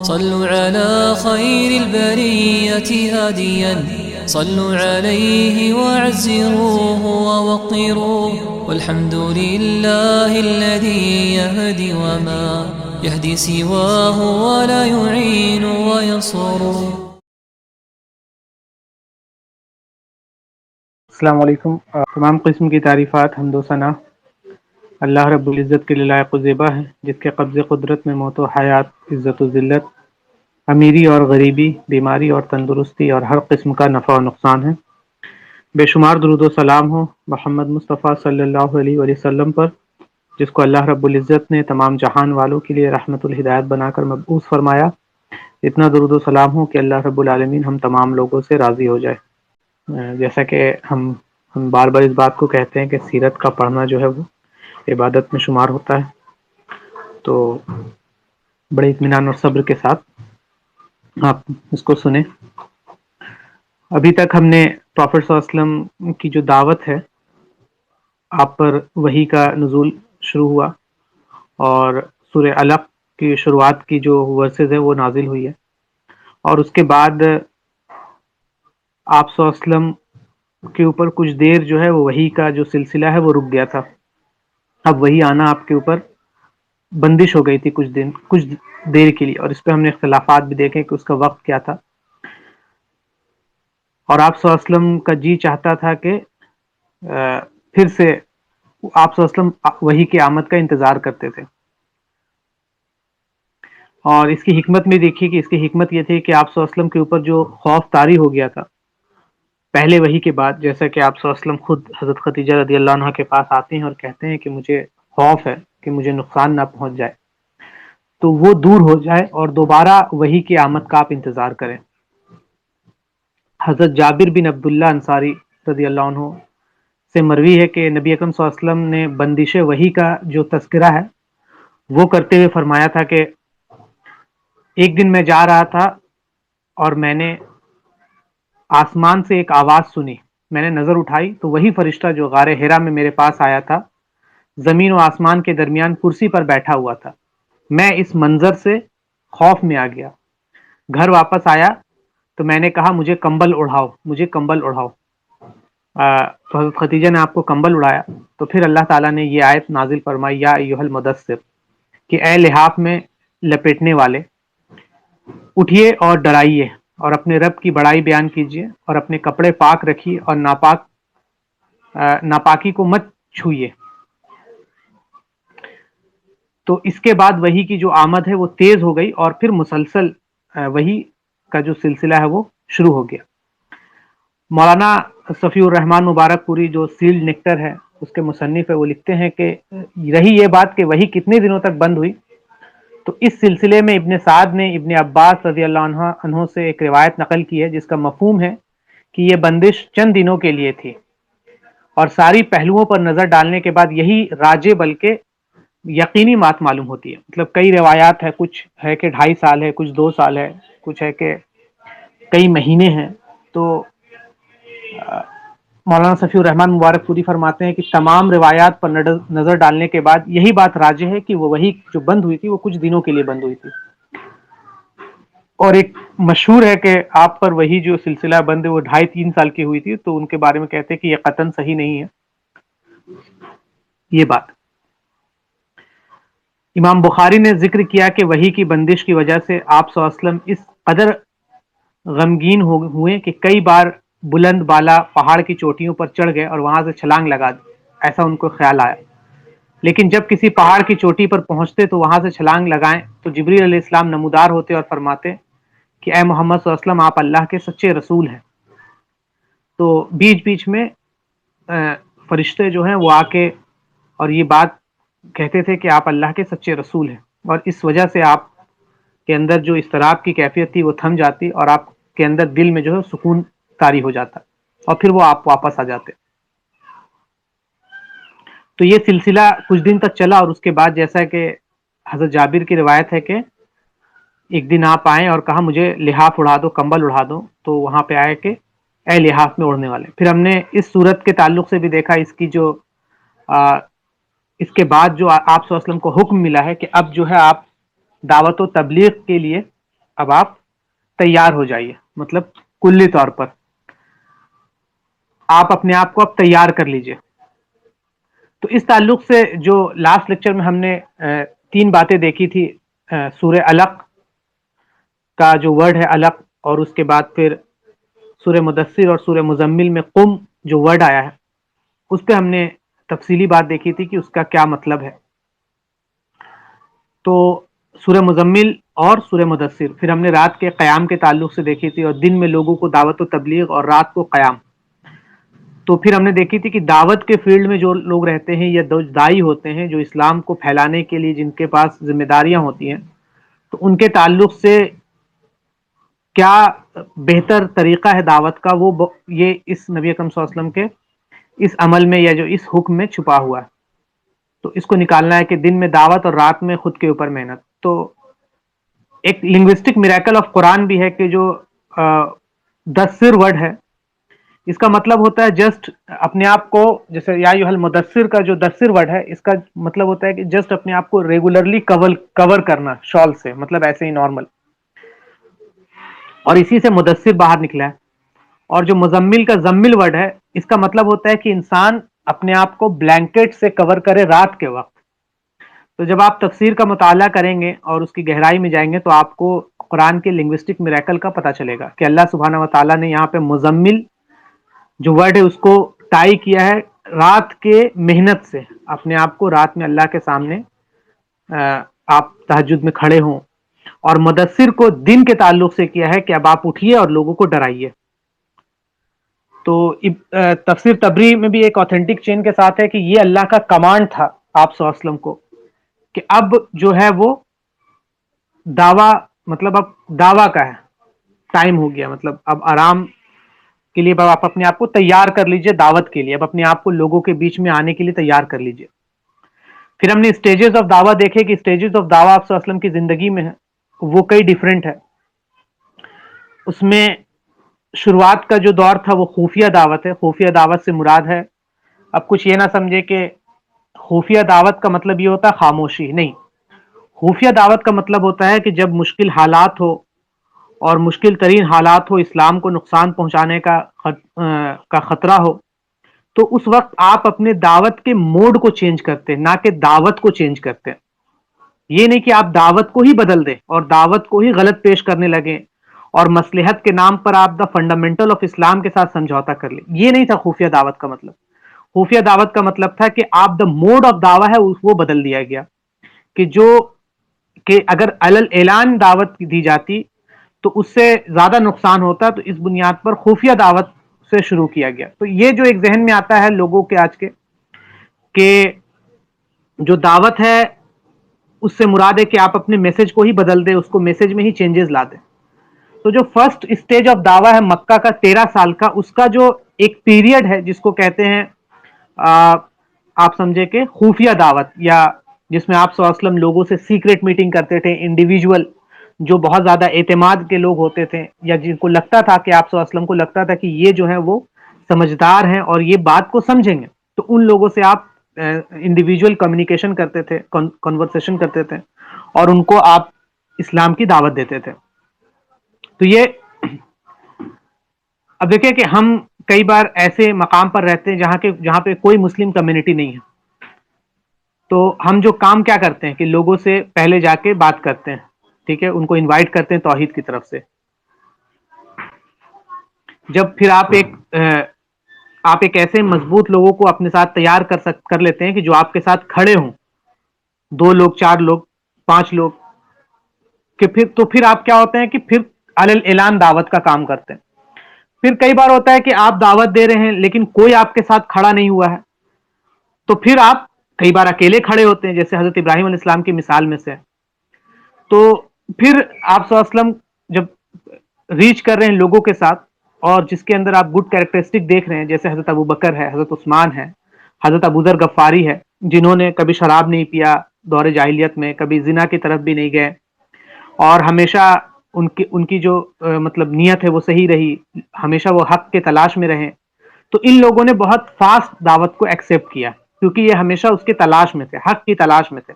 صلوا على خير البرية هاديا صلوا عليه وعزروه ووقروه والحمد لله الذي يهدي وما يهدي سواه ولا يعين وينصر. السلام علیکم۔ تمام قسم کی تعریفات حمد و ثنا اللہ رب العزت کے لیے لائق و زیبا ہے، جس کے قبض قدرت میں موت و حیات، عزت و ذلت، امیری اور غریبی، بیماری اور تندرستی اور ہر قسم کا نفع و نقصان ہے۔ بے شمار درود و سلام ہو محمد مصطفیٰ صلی اللہ علیہ وآلہ وسلم پر، جس کو اللہ رب العزت نے تمام جہان والوں کے لیے رحمت الہدایت بنا کر مبعوث فرمایا۔ اتنا درود و سلام ہو کہ اللہ رب العالمین ہم تمام لوگوں سے راضی ہو جائے۔ جیسا کہ ہم بار بار اس بات کو کہتے ہیں کہ سیرت کا پڑھنا جو ہے وہ عبادت میں شمار ہوتا ہے، تو بڑے اطمینان اور صبر کے ساتھ آپ اس کو سنیں۔ ابھی تک ہم نے پروفٹ صلی اللہ علیہ وسلم کی جو دعوت ہے، آپ پر وحی کا نزول شروع ہوا اور سورہ علق کی شروعات کی جو ورسز ہے وہ نازل ہوئی ہے، اور اس کے بعد آپ صلی اللہ علیہ وسلم کے اوپر کچھ دیر جو ہے وہ وحی کا جو سلسلہ ہے وہ رک گیا تھا۔ اب وحی آنا آپ کے اوپر بندش ہو گئی تھی کچھ دیر کے لیے، اور اس پہ ہم نے اختلافات بھی دیکھے کہ اس کا وقت کیا تھا، اور آپ صلی اللہ علیہ وسلم کا جی چاہتا تھا کہ پھر سے آپ صلی اللہ علیہ وسلم وحی کی آمد کا انتظار کرتے تھے، اور اس کی حکمت میں دیکھیے کہ اس کی حکمت یہ تھی کہ آپ صلی اللہ علیہ وسلم کے اوپر جو خوف طاری ہو گیا تھا پہلے وحی کے بعد، جیسا کہ آپ صلی اللہ علیہ وسلم خود حضرت خدیجہ رضی اللہ عنہا کے پاس آتے ہیں اور کہتے ہیں کہ مجھے خوف ہے کہ مجھے نقصان نہ پہنچ جائے، تو وہ دور ہو جائے اور دوبارہ وحی کی آمد کا آپ انتظار کریں۔ حضرت جابر بن عبداللہ انصاری رضی اللہ عنہ سے مروی ہے کہ نبی اکرم صلی اللہ علیہ وسلم نے بندش وحی کا جو تذکرہ ہے وہ کرتے ہوئے فرمایا تھا کہ ایک دن میں جا رہا تھا اور میں نے آسمان سے ایک آواز سنی، میں نے نظر اٹھائی تو وہی فرشتہ جو غار حرا میں میرے پاس آیا تھا زمین و آسمان کے درمیان کرسی پر بیٹھا ہوا تھا۔ میں اس منظر سے خوف میں آ گیا، گھر واپس آیا تو میں نے کہا مجھے کمبل اڑھاؤ، مجھے کمبل اڑھاؤ۔ تو حضرت خدیجہ نے آپ کو کمبل اڑایا، تو پھر اللہ تعالیٰ نے یہ آیت نازل فرمائی، یا ایھا المدثر، کہ اے لحاف میں لپیٹنے والے، اٹھیے اور ڈرائیے اور اپنے رب کی بڑائی بیان کیجیے اور اپنے کپڑے پاک رکھیے اور ناپاکی کو مت چھوئیے۔ تو اس کے بعد وحی کی جو آمد ہے وہ تیز ہو گئی، اور پھر مسلسل وحی کا جو سلسلہ ہے وہ شروع ہو گیا۔ مولانا صفی الرحمن مبارک پوری جو سیلڈ نیکٹر ہے اس کے مصنف ہے، وہ لکھتے ہیں کہ رہی یہ بات کہ وحی کتنے دنوں تک بند ہوئی، تو اس سلسلے میں ابن سعد نے ابن عباس رضی اللہ عنہ سے ایک روایت نقل کی ہے جس کا مفہوم ہے کہ یہ بندش چند دنوں کے لیے تھی، اور ساری پہلوؤں پر نظر ڈالنے کے بعد یہی راجع بلکہ یقینی بات معلوم ہوتی ہے۔ مطلب کئی روایات ہے، کچھ ہے کہ 2.5 سال ہے، کچھ 2 سال ہے، کچھ ہے کہ کئی مہینے ہیں۔ تو مولانا صفی الرحمن مبارک پوری فرماتے ہیں کہ تمام روایات پر نظر ڈالنے کے بعد یہی بات راجع ہے کہ وہ وحی جو بند ہوئی تھی وہ کچھ دنوں کے لیے بند ہوئی تھی، اور ایک مشہور ہے کہ آپ پر وہی جو سلسلہ بند ہے وہ 2.5-3 سال کی ہوئی تھی، تو ان کے بارے میں کہتے ہیں کہ یہ قطعاً صحیح نہیں ہے یہ بات۔ امام بخاری نے ذکر کیا کہ وحی کی بندش کی وجہ سے آپ صلی اللہ علیہ وسلم اس قدر غمگین ہوئے کہ کئی بار بلند بالا پہاڑ کی چوٹیوں پر چڑھ گئے اور وہاں سے چھلانگ لگا دی، ایسا ان کو خیال آیا۔ لیکن جب کسی پہاڑ کی چوٹی پر پہنچتے تو وہاں سے چھلانگ لگائیں تو جبریل علیہ السلام نمودار ہوتے اور فرماتے کہ اے محمد صلی اللہ علیہ وسلم، آپ اللہ کے سچے رسول ہیں۔ تو بیچ بیچ میں فرشتے جو ہیں وہ آ کے اور یہ بات کہتے تھے کہ آپ اللہ کے سچے رسول ہیں، اور اس وجہ سے آپ کے اندر جو اضطراب کی کیفیت تھی وہ تھم جاتی، اور آپ کے اندر دل میں جو ہے سکون طاری ہو جاتا، اور پھر وہ آپ واپس آ جاتے۔ تو یہ سلسلہ کچھ دن تک چلا، اور اس کے بعد جیسا کہ حضرت جابر کی روایت ہے کہ ایک دن آپ آئے اور کہا مجھے لحاف اڑا دو، کمبل اڑا دو، تو وہاں پہ آئے کہ اے لحاف میں اڑنے والے۔ پھر ہم نے اس صورت کے تعلق سے بھی دیکھا اس کی جو اس کے بعد جو آپ صلی اللہ علیہ وسلم کو حکم ملا ہے کہ اب جو ہے آپ دعوت و تبلیغ کے لیے اب آپ تیار ہو جائیے، مطلب کلی طور پر آپ اپنے آپ کو اب تیار کر لیجئے۔ تو اس تعلق سے جو لاسٹ لیکچر میں ہم نے تین باتیں دیکھی تھی، سورہ علق کا جو ورڈ ہے علق، اور اس کے بعد پھر سورہ مدثر اور سورہ مزمل میں قم جو ورڈ آیا ہے، اس پہ ہم نے تفصیلی بات دیکھی تھی کہ اس کا کیا مطلب ہے۔ تو سورہ مزمل اور سورہ مدثر پھر ہم نے رات کے قیام کے تعلق سے دیکھی تھی، اور دن میں لوگوں کو دعوت و تبلیغ اور رات کو قیام۔ تو پھر ہم نے دیکھی تھی کہ دعوت کے فیلڈ میں جو لوگ رہتے ہیں یا دائی ہوتے ہیں، جو اسلام کو پھیلانے کے لیے جن کے پاس ذمہ داریاں ہوتی ہیں، تو ان کے تعلق سے کیا بہتر طریقہ ہے دعوت کا، وہ یہ اس نبی اکرم صلی اللہ علیہ وسلم کے اس عمل میں یا جو اس حکم میں چھپا ہوا ہے۔ تو اس کو نکالنا ہے کہ دن میں دعوت اور رات میں خود کے اوپر محنت۔ تو ایک لنگوسٹک میریکل آف قرآن بھی ہے کہ جو دثر ورڈ ہے، اس کا مطلب ہوتا ہے جسٹ اپنے آپ کو، جیسے یا ایھا المدثر کا جو دثر ورڈ ہے، اس کا مطلب ہوتا ہے کہ جسٹ اپنے آپ کو ریگولرلی کور کرنا شال سے، مطلب ایسے ہی نارمل، اور اسی سے مدثر باہر نکلا ہے۔ اور جو مزمل کا زمل ورڈ ہے، اس کا مطلب ہوتا ہے کہ انسان اپنے آپ کو بلینکٹ سے کور کرے رات کے وقت۔ تو جب آپ تفسیر کا مطالعہ کریں گے اور اس کی گہرائی میں جائیں گے تو آپ کو قرآن کے لنگوسٹک میریکل کا پتہ چلے گا کہ اللہ سبحانہ و تعالیٰ نے یہاں پہ مزمل جو ورڈ ہے اس کو ٹائی کیا ہے رات کے محنت سے، اپنے آپ کو رات میں اللہ کے سامنے آپ تہجد میں کھڑے ہوں، اور مدثر کو دن کے تعلق سے کیا ہے کہ اب آپ اٹھیے اور لوگوں کو ڈرائیے۔ تو تفسیر تبری میں بھی ایک آتھینٹک چین کے ساتھ ہے کہ یہ اللہ کا کمانڈ تھا آپ صلی اللہ علیہ وسلم کو کہ اب جو ہے وہ دعویٰ، مطلب اب دعویٰ کا ہے ٹائم ہو گیا، مطلب اب آرام کے لیے آپ اپنے آپ کو تیار کر لیجئے دعوت کے لیے، اب اپنے آپ کو لوگوں کے بیچ میں آنے کے لیے تیار کر لیجئے۔ پھر ہم نے اسٹیجز آف دعویٰ دیکھے کہ اسٹیجز آف دعویٰ آپ صلی اللہ علیہ وسلم کی زندگی میں ہے، وہ کئی ڈیفرنٹ ہے۔ اس میں شروعات کا جو دور تھا وہ خفیہ دعوت ہے۔ خفیہ دعوت سے مراد ہے، اب کچھ یہ نہ سمجھے کہ خفیہ دعوت کا مطلب یہ ہوتا ہے خاموشی، نہیں۔ خفیہ دعوت کا مطلب ہوتا ہے کہ جب مشکل حالات ہو اور مشکل ترین حالات ہو، اسلام کو نقصان پہنچانے کا خطرہ ہو، تو اس وقت آپ اپنے دعوت کے موڈ کو چینج کرتے، نہ کہ دعوت کو چینج کرتے۔ یہ نہیں کہ آپ دعوت کو ہی بدل دیں اور دعوت کو ہی غلط پیش کرنے لگیں اور مصلحت کے نام پر آپ دا فنڈامنٹل آف اسلام کے ساتھ سمجھوتا کر لیں۔ یہ نہیں تھا خفیہ دعوت کا مطلب۔ خفیہ دعوت کا مطلب تھا کہ آپ دا موڈ آف دعویٰ ہے وہ بدل دیا گیا، کہ اگر علل اعلان دعوت دی جاتی تو اس سے زیادہ نقصان ہوتا، تو اس بنیاد پر خفیہ دعوت سے شروع کیا گیا۔ تو یہ جو ایک ذہن میں آتا ہے لوگوں کے آج کے، کہ جو دعوت ہے اس سے مراد ہے کہ آپ اپنے میسج کو ہی بدل دیں، اس کو میسج میں ہی چینجز لا دیں۔ تو جو فرسٹ اسٹیج آف دعویٰ ہے مکہ کا 13 سال کا، اس کا جو ایک پیریڈ ہے جس کو کہتے ہیں آپ سمجھے کہ خفیہ دعوت، یا جس میں آپ صلی اللہ علیہ وسلم لوگوں سے سیکریٹ میٹنگ کرتے تھے، انڈیویجول جو بہت زیادہ اعتماد کے لوگ ہوتے تھے، یا جن کو لگتا تھا کہ آپ صلی اللہ علیہ وسلم کو لگتا تھا کہ یہ جو ہے وہ سمجھدار ہیں اور یہ بات کو سمجھیں گے، تو ان لوگوں سے آپ انڈیویجول کمیونیکیشن کرتے تھے، کنورسیشن کرتے تھے، اور ان کو آپ اسلام کی دعوت دیتے تھے۔ تو یہ اب دیکھیں کہ ہم کئی بار ایسے مقام پر رہتے ہیں جہاں پہ کوئی مسلم کمیونٹی نہیں ہے، تو ہم جو کام کیا کرتے ہیں کہ لوگوں سے پہلے جا کے بات کرتے ہیں، ٹھیک ہے، ان کو انوائٹ کرتے ہیں توحید کی طرف سے۔ جب پھر آپ ایک ایسے مضبوط لوگوں کو اپنے ساتھ تیار کر لیتے ہیں کہ جو آپ کے ساتھ کھڑے ہوں، 2 لوگ، 4 لوگ، 5 لوگ، کہ پھر آپ کیا ہوتے ہیں کہ پھر علل اعلان دعوت کا کام کرتے ہیں۔ پھر کئی بار ہوتا ہے کہ آپ دعوت دے رہے ہیں لیکن کوئی آپ کے ساتھ کھڑا نہیں ہوا ہے، تو پھر آپ کئی بار اکیلے کھڑے ہوتے ہیں، جیسے حضرت ابراہیم علیہ السلام کی مثال میں سے۔ تو پھر آپ صلی اللہ علیہ وسلم جب ریچ کر رہے ہیں لوگوں کے ساتھ، اور جس کے اندر آپ گڈ کیریکٹرسٹک دیکھ رہے ہیں، جیسے حضرت ابو بکر ہے، حضرت عثمان ہے، حضرت ابو ذر غفاری ہے، جنہوں نے کبھی شراب نہیں پیا دور جاہلیت میں، کبھی زنا کی طرف بھی نہیں گئے، اور ہمیشہ ان کی جو مطلب نیت ہے وہ صحیح رہی، ہمیشہ وہ حق کے تلاش میں رہے۔ تو ان لوگوں نے بہت فاسٹ دعوت کو ایکسیپٹ کیا، کیونکہ یہ ہمیشہ اس کے تلاش میں تھے، حق کی تلاش میں تھے۔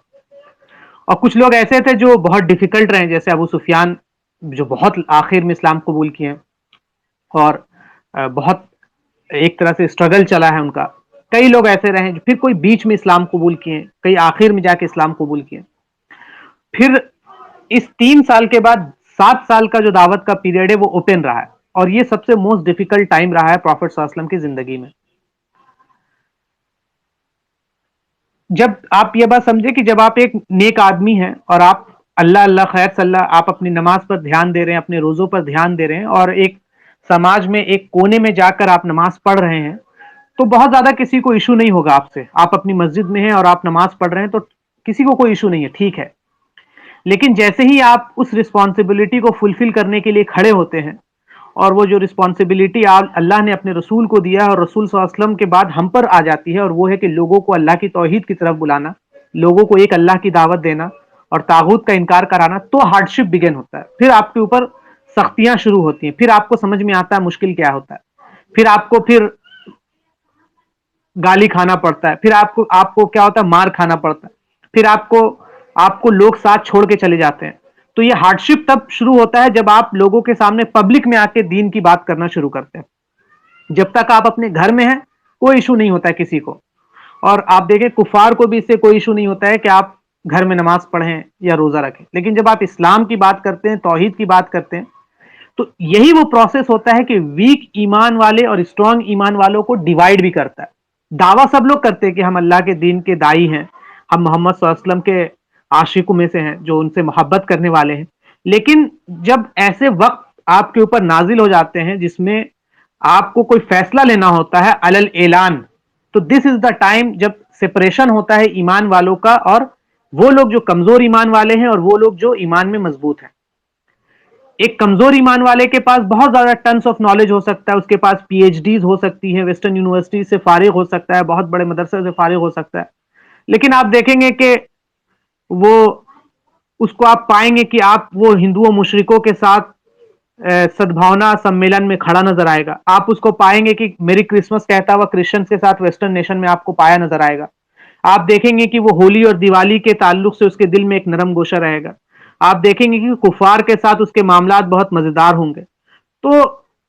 اور کچھ لوگ ایسے تھے جو بہت ڈیفیکلٹ رہے، جیسے ابو سفیان جو بہت آخر میں اسلام قبول کیے ہیں اور بہت ایک طرح سے اسٹرگل چلا ہے ان کا. کئی لوگ ایسے رہے پھر کوئی بیچ میں اسلام قبول کیے, کئی آخر میں جا کے اسلام قبول کیے. پھر اس 3 سال کے بعد 7 سال کا جو دعوت کا پیریڈ ہے وہ اوپن رہا ہے, اور یہ سب سے موسٹ ڈیفیکلٹ ٹائم رہا ہے پروفٹ صلی اللہ علیہ وسلم کی زندگی میں. جب آپ یہ بات سمجھے کہ جب آپ ایک نیک آدمی ہیں اور آپ اللہ اللہ خیر صلی اللہ, آپ اپنی نماز پر دھیان دے رہے ہیں, اپنے روزوں پر دھیان دے رہے ہیں, اور ایک سماج میں ایک کونے میں جا کر آپ نماز پڑھ رہے ہیں, تو بہت زیادہ کسی کو ایشو نہیں ہوگا آپ سے. آپ اپنی مسجد میں ہیں اور آپ نماز پڑھ رہے ہیں تو کسی کو کوئی ایشو نہیں ہے, ٹھیک ہے. لیکن جیسے ہی آپ اس رسپانسبلٹی کو فلفل کرنے کے لیے کھڑے ہوتے ہیں, اور وہ جو رسپانسبلٹی اللہ نے اپنے رسول کو دیا ہے اور رسول صلی اللہ علیہ وسلم کے بعد ہم پر آ جاتی ہے, اور وہ ہے کہ لوگوں کو اللہ کی توحید کی طرف بلانا, لوگوں کو ایک اللہ کی دعوت دینا اور طاغوت کا انکار کرانا, تو ہارڈشپ بگن ہوتا ہے. پھر آپ کے اوپر سختیاں شروع ہوتی ہیں, پھر آپ کو سمجھ میں آتا ہے مشکل کیا ہوتا ہے, پھر آپ کو گالی کھانا پڑتا ہے, پھر آپ کو کیا ہوتا ہے, مار کھانا پڑتا ہے, پھر آپ کو لوگ ساتھ چھوڑ کے چلے جاتے ہیں. تو یہ ہارڈشپ تب شروع ہوتا ہے جب آپ لوگوں کے سامنے پبلک میں آ کے دین کی بات کرنا شروع کرتے ہیں. جب تک آپ اپنے گھر میں ہیں کوئی ایشو نہیں ہوتا ہے کسی کو, اور آپ دیکھیں کفار کو بھی اس سے کوئی ایشو نہیں ہوتا ہے کہ آپ گھر میں نماز پڑھیں یا روزہ رکھیں. لیکن جب آپ اسلام کی بات کرتے ہیں, توحید کی بات کرتے ہیں, تو یہی وہ پروسیس ہوتا ہے کہ ویک ایمان والے اور اسٹرانگ ایمان والوں کو ڈیوائڈ بھی کرتا ہے. دعویٰ سب لوگ کرتے ہیں کہ ہم اللہ کے دین کے دائی ہیں, ہم محمد صلی اللہ علیہ وسلم کے عاشقوں میں سے ہیں, جو ان سے محبت کرنے والے ہیں. لیکن جب ایسے وقت آپ کے اوپر نازل ہو جاتے ہیں جس میں آپ کو کوئی فیصلہ لینا ہوتا ہے علل اعلان, تو دس از دا ٹائم جب سپریشن ہوتا ہے ایمان والوں کا, اور وہ لوگ جو کمزور ایمان والے ہیں اور وہ لوگ جو ایمان میں مضبوط ہیں. ایک کمزور ایمان والے کے پاس بہت زیادہ ٹنس آف نالج ہو سکتا ہے, اس کے پاس پی ایچ ڈیز ہو سکتی ہے, ویسٹرن یونیورسٹی سے فارغ ہو سکتا ہے, بہت بڑے مدرسے سے فارغ ہو سکتا ہے, لیکن آپ دیکھیں گے کہ وہ اس کو آپ پائیں گے کہ آپ وہ ہندوؤں مشرکوں کے ساتھ سدبھاونا سمیلن میں کھڑا نظر آئے گا. آپ اس کو پائیں گے کہ میری کرسمس کہتا ہوا کرسچنس کے ساتھ ویسٹرن نیشن میں آپ کو پایا نظر آئے گا. آپ دیکھیں گے کہ وہ ہولی اور دیوالی کے تعلق سے اس کے دل میں ایک نرم گوشہ رہے گا. آپ دیکھیں گے کہ کفار کے ساتھ اس کے معاملات بہت مزیدار ہوں گے. تو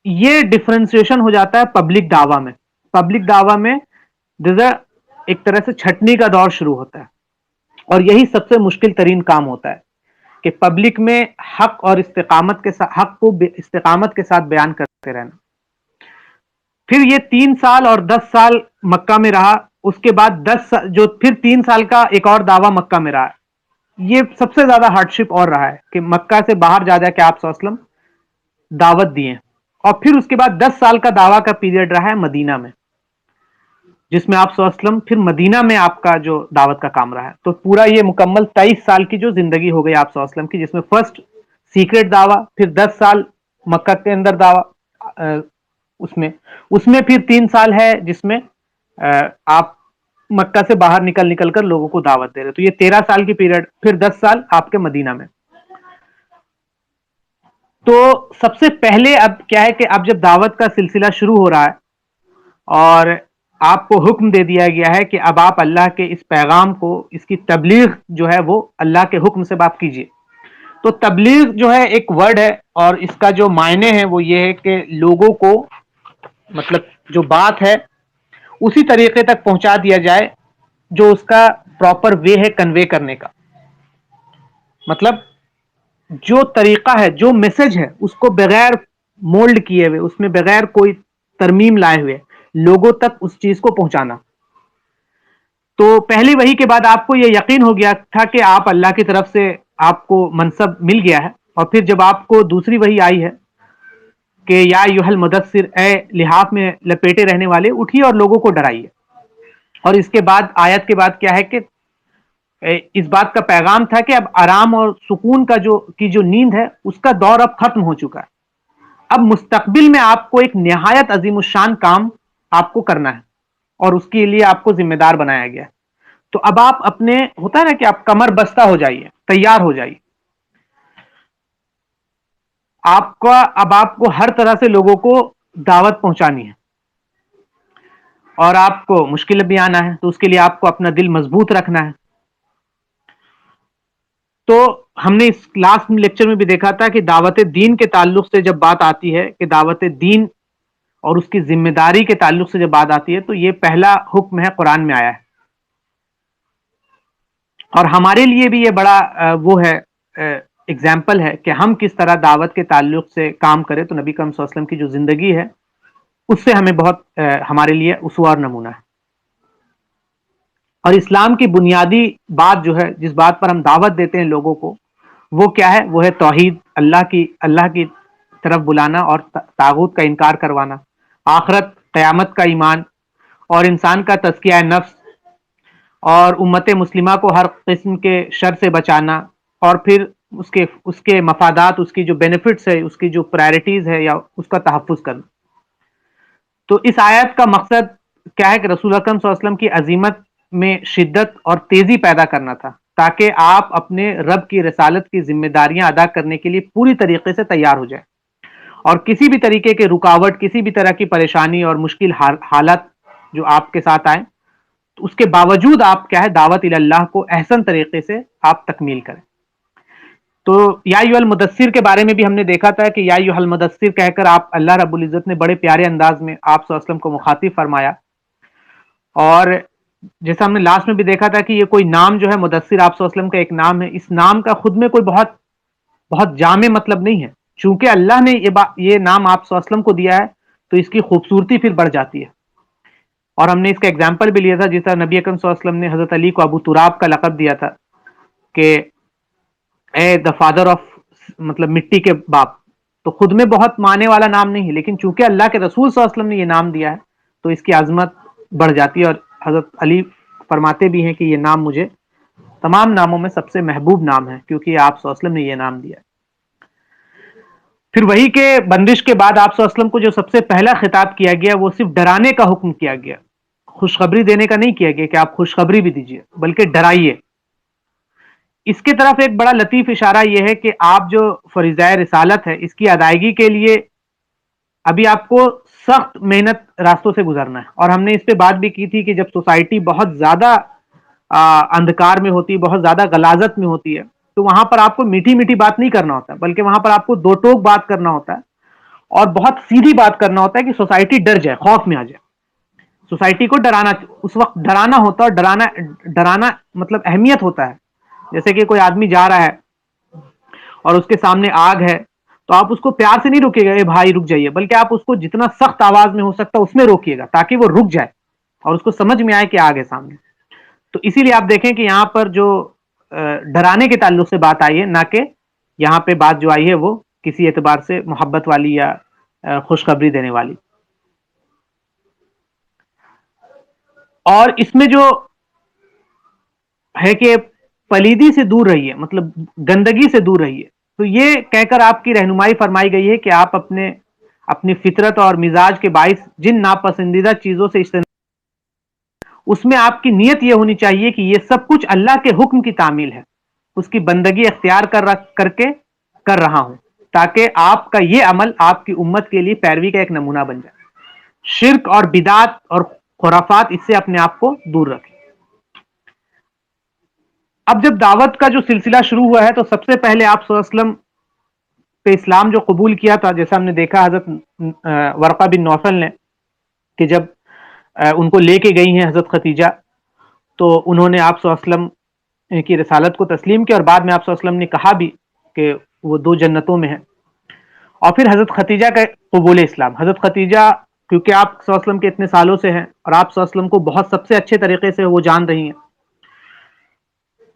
یہ ڈفرینسیشن ہو جاتا ہے پبلک دعویٰ میں. پبلک دعویٰ میں ایک طرح سے چھٹنی کا دور شروع ہوتا ہے, اور یہی سب سے مشکل ترین کام ہوتا ہے کہ پبلک میں حق اور استقامت کے ساتھ, حق کو استقامت کے ساتھ بیان کرتے رہنا. پھر یہ 3 سال اور 10 سال مکہ میں رہا, اس کے بعد جو پھر 3 سال کا ایک اور دعویٰ مکہ میں رہا. یہ سب سے زیادہ ہارڈشپ اور رہا ہے کہ مکہ سے باہر جا کے آپ صلی اللہ علیہ وسلم دعوت دیے, اور پھر اس کے بعد 10 سال کا دعویٰ کا پیریڈ رہا ہے مدینہ میں, جس میں آپ صلی اللہ علیہ وسلم پھر مدینہ میں آپ کا جو دعوت کا کام رہا ہے. تو پورا یہ مکمل 23 سال کی جو زندگی ہو گئی آپ صلی اللہ علیہ وسلم کی, جس میں فرسٹ سیکرٹ دعویٰ, پھر 10 سال مکہ کے اندر دعویٰ, اس میں پھر 3 سال ہے جس میں آپ مکہ سے باہر نکل کر لوگوں کو دعوت دے رہے. تو یہ 13 سال کی پیریڈ, پھر 10 سال آپ کے مدینہ میں. تو سب سے پہلے اب کیا ہے کہ اب جب دعوت کا سلسلہ شروع ہو رہا ہے اور آپ کو حکم دے دیا گیا ہے کہ اب آپ اللہ کے اس پیغام کو, اس کی تبلیغ جو ہے وہ اللہ کے حکم سے آپ کیجیے. تو تبلیغ جو ہے ایک ورڈ ہے, اور اس کا جو معنی ہے وہ یہ ہے کہ لوگوں کو, مطلب جو بات ہے اسی طریقے تک پہنچا دیا جائے جو اس کا پراپر وے ہے کنوے کرنے کا. مطلب جو طریقہ ہے, جو میسج ہے, اس کو بغیر مولڈ کیے ہوئے, اس میں بغیر کوئی ترمیم لائے ہوئے لوگوں تک اس چیز کو پہنچانا. تو پہلی وحی کے بعد آپ کو یہ یقین ہو گیا تھا کہ آپ اللہ کی طرف سے آپ کو منصب مل گیا ہے. اور پھر جب آپ کو دوسری وحی آئی ہے کہ یا ایھا المدثر, اے لحاف میں لپیٹے رہنے والے, اٹھیے اور لوگوں کو ڈرائیے. اور اس کے بعد آیت کے بعد کیا ہے کہ اس بات کا پیغام تھا کہ اب آرام اور سکون کا جو نیند ہے اس کا دور اب ختم ہو چکا ہے. اب مستقبل میں آپ کو ایک نہایت عظیم الشان کام آپ کو کرنا ہے, اور اس کے لیے آپ کو ذمہ دار بنایا گیا ہے. تو اب آپ اپنے, ہوتا ہے نا کہ آپ کمر بستہ ہو جائیے, تیار ہو جائیے. اب آپ کو ہر طرح سے لوگوں کو دعوت پہنچانی ہے, اور آپ کو مشکل بھی آنا ہے, تو اس کے لیے آپ کو اپنا دل مضبوط رکھنا ہے. تو ہم نے اس لاسٹ لیکچر میں بھی دیکھا تھا کہ دعوت دین کے تعلق سے جب بات آتی ہے کہ دعوت دین اور اس کی ذمہ داری کے تعلق سے جب بات آتی ہے تو یہ پہلا حکم ہے قرآن میں آیا ہے، اور ہمارے لیے بھی یہ بڑا وہ ہے اگزامپل ہے کہ ہم کس طرح دعوت کے تعلق سے کام کریں. تو نبی کریم صلی اللہ علیہ وسلم کی جو زندگی ہے اس سے ہمیں بہت ہمارے لیے اسوہ اور نمونہ ہے. اور اسلام کی بنیادی بات جو ہے، جس بات پر ہم دعوت دیتے ہیں لوگوں کو، وہ کیا ہے؟ وہ ہے توحید، اللہ کی طرف بلانا اور طاغوت کا انکار کروانا، آخرت، قیامت کا ایمان، اور انسان کا تزکیہ نفس، اور امت مسلمہ کو ہر قسم کے شر سے بچانا، اور پھر اس کے مفادات، اس کی جو بینیفٹس ہے، اس کی جو پرائرٹیز ہے، یا اس کا تحفظ کرنا. تو اس آیت کا مقصد کیا ہے کہ رسول اکرم صلی اللہ علیہ وسلم کی عظیمت میں شدت اور تیزی پیدا کرنا تھا، تاکہ آپ اپنے رب کی رسالت کی ذمہ داریاں ادا کرنے کے لیے پوری طریقے سے تیار ہو جائیں، اور کسی بھی طریقے کے رکاوٹ، کسی بھی طرح کی پریشانی اور مشکل حالت جو آپ کے ساتھ آئیں، تو اس کے باوجود آپ کیا ہے دعوت اللہ کو احسن طریقے سے آپ تکمیل کریں. تو یا ایھا المدثر کے بارے میں بھی ہم نے دیکھا تھا کہ یا ایھا المدثر کہہ کر آپ اللہ رب العزت نے بڑے پیارے انداز میں آپ صلی اللہ علیہ وسلم کو مخاطب فرمایا. اور جیسا ہم نے لاسٹ میں بھی دیکھا تھا کہ یہ کوئی نام جو ہے مدثر آپ صلی اللہ علیہ وسلم کا ایک نام ہے، اس نام کا خود میں کوئی بہت بہت جامع مطلب نہیں ہے. چونکہ اللہ نے یہ نام آپ صلی اللہ علیہ وسلم کو دیا ہے تو اس کی خوبصورتی پھر بڑھ جاتی ہے. اور ہم نے اس کا ایگزامپل بھی لیا تھا، جس طرح نبی اکرم صلی اللہ علیہ وسلم نے حضرت علی کو ابو تراب کا لقب دیا تھا کہ اے دا فادر آف، مطلب مٹی کے باپ. تو خود میں بہت معنی والا نام نہیں ہے، لیکن چونکہ اللہ کے رسول صلی اللہ علیہ وسلم نے یہ نام دیا ہے تو اس کی عظمت بڑھ جاتی ہے. اور حضرت علی فرماتے بھی ہیں کہ یہ نام مجھے تمام ناموں میں سب سے محبوب نام ہے، کیونکہ آپ صلی اللہ علیہ وسلم نے یہ نام دیا ہے. پھر وہی کے بندش کے بعد آپ صلی اللہ علیہ وسلم کو جو سب سے پہلا خطاب کیا گیا وہ صرف ڈرانے کا حکم کیا گیا، خوشخبری دینے کا نہیں کیا گیا کہ آپ خوشخبری بھی دیجیے، بلکہ ڈرائیے. اس کی طرف ایک بڑا لطیف اشارہ یہ ہے کہ آپ جو فریضہ رسالت ہے اس کی ادائیگی کے لیے ابھی آپ کو سخت محنت راستوں سے گزرنا ہے. اور ہم نے اس پہ بات بھی کی تھی کہ جب سوسائٹی بہت زیادہ اندھکار میں ہوتی ہے، بہت زیادہ غلاظت میں ہوتی ہے، تو وہاں پر آپ کو میٹھی میٹھی بات نہیں کرنا ہوتا، بلکہ وہاں پر آپ کو دو ٹوک بات کرنا ہوتا ہے اور بہت سیدھی بات کرنا ہوتا ہے کہ سوسائٹی ڈر جائے، خوف میں آ جائے. سوسائٹی کو ڈرانا، اس وقت ڈرانا ہوتا ہے، اور ڈرانا مطلب اہمیت ہوتا ہے. جیسے کہ کوئی آدمی جا رہا ہے اور اس کے سامنے آگ ہے، تو آپ اس کو پیار سے نہیں روکیے گا اے بھائی رک جائیے، بلکہ آپ اس کو جتنا سخت آواز میں ہو سکتا ہے اس میں روکیے گا تاکہ وہ رک جائے اور اس کو سمجھ میں آئے کہ آگ ہے سامنے. تو اسی لیے آپ دیکھیں کہ یہاں پر جو ڈرانے کے تعلق سے بات آئی ہے، نہ کہ یہاں پہ بات جو آئی ہے وہ کسی اعتبار سے محبت والی یا خوشخبری دینے والی. اور اس میں جو ہے کہ پلیدی سے دور رہیے، مطلب گندگی سے دور رہیے. تو یہ کہہ کر آپ کی رہنمائی فرمائی گئی ہے کہ آپ اپنی فطرت اور مزاج کے باعث جن ناپسندیدہ چیزوں سے اجتناب، اس میں آپ کی نیت یہ ہونی چاہیے کہ یہ سب کچھ اللہ کے حکم کی تعمیل ہے، اس کی بندگی اختیار کر کے کر رہا ہوں، تاکہ آپ کا یہ عمل آپ کی امت کے لیے پیروی کا ایک نمونہ بن جائے. شرک اور بدعات اور خرافات، اس سے اپنے آپ کو دور رکھیں. اب جب دعوت کا جو سلسلہ شروع ہوا ہے تو سب سے پہلے آپ صلی اللہ علیہ وسلم پہ اسلام جو قبول کیا تھا، جیسا ہم نے دیکھا حضرت ورقہ بن نوفل نے، کہ جب ان کو لے کے گئی ہیں حضرت ختیجہ تو انہوں نے آپ صلی اللہ علیہ وسلم کی رسالت کو تسلیم کیا، اور بعد میں آپ صلی اللہ علیہ وسلم نے کہا بھی کہ وہ 2 جنتوں میں ہیں. اور پھر حضرت ختیجہ کا قبول اسلام. حضرت ختیجہ کیونکہ آپ صلی اللہ علیہ وسلم کے اتنے سالوں سے ہیں اور آپ صلی اللہ علیہ وسلم کو بہت سب سے اچھے طریقے سے وہ جان رہی ہیں،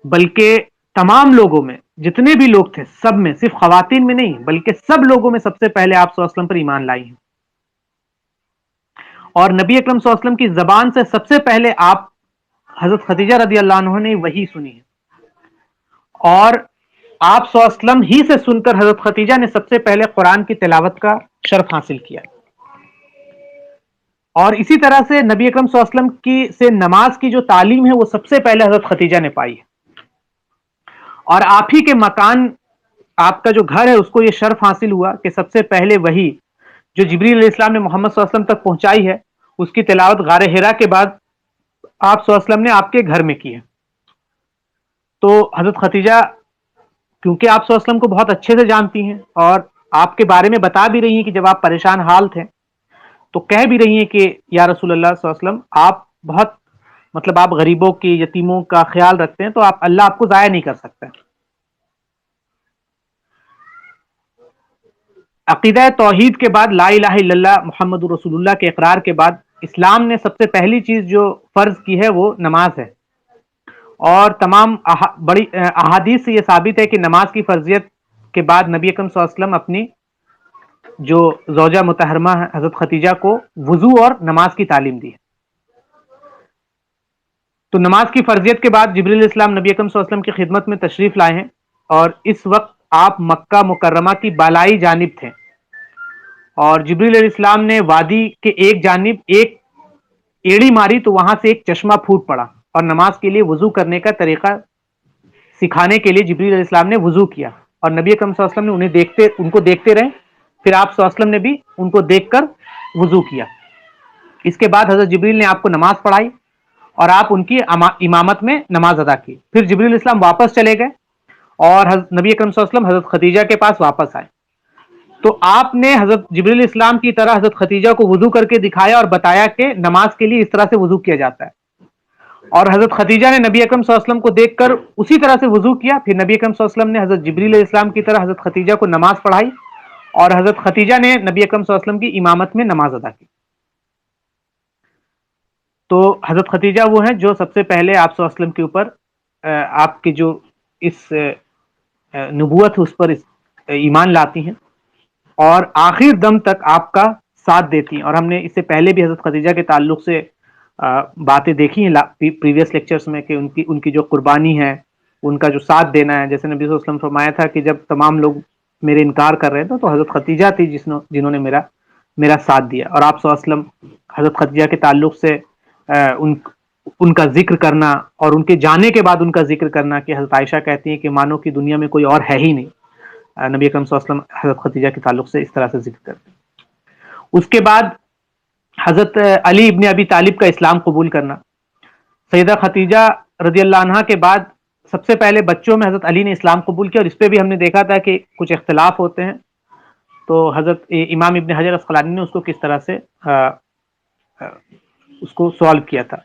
بلکہ تمام لوگوں میں جتنے بھی لوگ تھے سب میں، صرف خواتین میں نہیں بلکہ سب لوگوں میں سب سے پہلے آپ صلی اللہ علیہ وسلم پر ایمان لائی ہیں. اور نبی اکرم صلی اللہ علیہ وسلم کی زبان سے سب سے پہلے آپ حضرت خدیجہ رضی اللہ عنہ نے وحی سنی ہے، اور آپ صلی اللہ علیہ وسلم ہی سے سن کر حضرت خدیجہ نے سب سے پہلے قرآن کی تلاوت کا شرف حاصل کیا. اور اسی طرح سے نبی اکرم صلی اللہ علیہ وسلم کی سے نماز کی جو تعلیم ہے وہ سب سے پہلے حضرت خدیجہ نے پائی ہے. اور آپ ہی کے مکان، آپ کا جو گھر ہے اس کو یہ شرف حاصل ہوا کہ سب سے پہلے وحی جو جبریل علیہ السلام نے محمد صلی اللہ علیہ وسلم تک پہنچائی ہے، اس کی تلاوت غار حرا کے بعد آپ صلی اللہ علیہ وسلم نے آپ کے گھر میں کی ہے. تو حضرت خدیجہ کیونکہ آپ صلی اللہ علیہ وسلم کو بہت اچھے سے جانتی ہیں اور آپ کے بارے میں بتا بھی رہی ہیں کہ جب آپ پریشان حال تھے تو کہہ بھی رہی ہیں کہ یا رسول اللہ صلی اللہ علیہ وسلم آپ بہت مطلب آپ غریبوں کی یتیموں کا خیال رکھتے ہیں، تو اللہ آپ کو ضائع نہیں کر سکتا۔ عقیدہ توحید کے بعد لا الہ الا اللہ محمد رسول اللہ کے اقرار کے بعد اسلام نے سب سے پہلی چیز جو فرض کی ہے وہ نماز ہے، اور تمام بڑی احادیث سے یہ ثابت ہے کہ نماز کی فرضیت کے بعد نبی اکرم صلی اللہ علیہ وسلم اپنی جو زوجہ متحرمہ ہے حضرت ختیجہ کو وضو اور نماز کی تعلیم دی ہے۔ تو نماز کی فرضیت کے بعد جبریل علیہ السلام نبی اکرم صلی اللہ علیہ وسلم کی خدمت میں تشریف لائے ہیں، اور اس وقت آپ مکہ مکرمہ کی بالائی جانب تھے، اور جبریل علیہ السلام نے وادی کے ایک جانب ایک ایڑی ماری تو وہاں سے ایک چشمہ پھوٹ پڑا، اور نماز کے لیے وضو کرنے کا طریقہ سکھانے کے لیے جبریل علیہ السلام نے وضو کیا، اور نبی اکرم صلی اللہ علیہ وسلم نے ان کو دیکھتے رہے، پھر آپ صلی اللہ علیہ وسلم نے بھی ان کو دیکھ کر وضو کیا۔ اس کے بعد حضرت جبریل نے آپ کو نماز پڑھائی اور آپ ان کی امامت میں نماز ادا کی۔ پھر جبریل علیہ السلام واپس چلے گئے اور حضرت نبی اکرم صلی اللہ علیہ وسلم حضرت خدیجہ کے پاس واپس آئے، تو آپ نے حضرت جبریل علیہ السلام کی طرح حضرت خدیجہ کو وضو کر کے دکھایا اور بتایا کہ نماز کے لیے اس طرح سے وضو کیا جاتا ہے، اور حضرت خدیجہ نے نبی اکرم صلی اللہ علیہ وسلم کو دیکھ کر اسی طرح سے وضو کیا۔ پھر نبی اکرم صلی اللہ علیہ وسلم نے حضرت جبریل علیہ السلام کی طرح حضرت خدیجہ کو نماز پڑھائی، اور حضرت خدیجہ نے نبی اکرم صلی اللہ علیہ وسلم کی امامت میں نماز ادا کی۔ تو حضرت خدیجہ وہ ہیں جو سب سے پہلے آپ صلی اللہ علیہ وسلم کے اوپر آپ کی جو اس نبوت اس پر ایمان لاتی ہیں اور آخر دم تک آپ کا ساتھ دیتی ہیں، اور ہم نے اس سے پہلے بھی حضرت خدیجہ کے تعلق سے باتیں دیکھی ہیں پریویس لیکچرز میں کہ ان کی جو قربانی ہے، ان کا جو ساتھ دینا ہے، جیسے نبی صلی اللہ علیہ وسلم فرمایا تھا کہ جب تمام لوگ میرے انکار کر رہے تھے تو حضرت خدیجہ تھی جنہوں نے میرا ساتھ دیا، اور آپ صلی اللہ علیہ وسلم حضرت خدیجہ کے تعلق سے ان کا ذکر کرنا اور ان کے جانے کے بعد ان کا ذکر کرنا کہ حضرت عائشہ کہتی ہیں کہ مانو کی دنیا میں کوئی اور ہے ہی نہیں، نبی اکرم صلی اللہ علیہ وسلم حضرت خدیجہ کے تعلق سے اس طرح سے ذکر کرتے ہیں۔ اس کے بعد حضرت علی ابن ابی طالب کا اسلام قبول کرنا، سیدہ خدیجہ رضی اللہ عنہا کے بعد سب سے پہلے بچوں میں حضرت علی نے اسلام قبول کیا، اور اس پہ بھی ہم نے دیکھا تھا کہ کچھ اختلاف ہوتے ہیں، تو حضرت امام ابن حجر اسقلانی نے اس کو کس طرح سے اس کو سوالو کیا تھا۔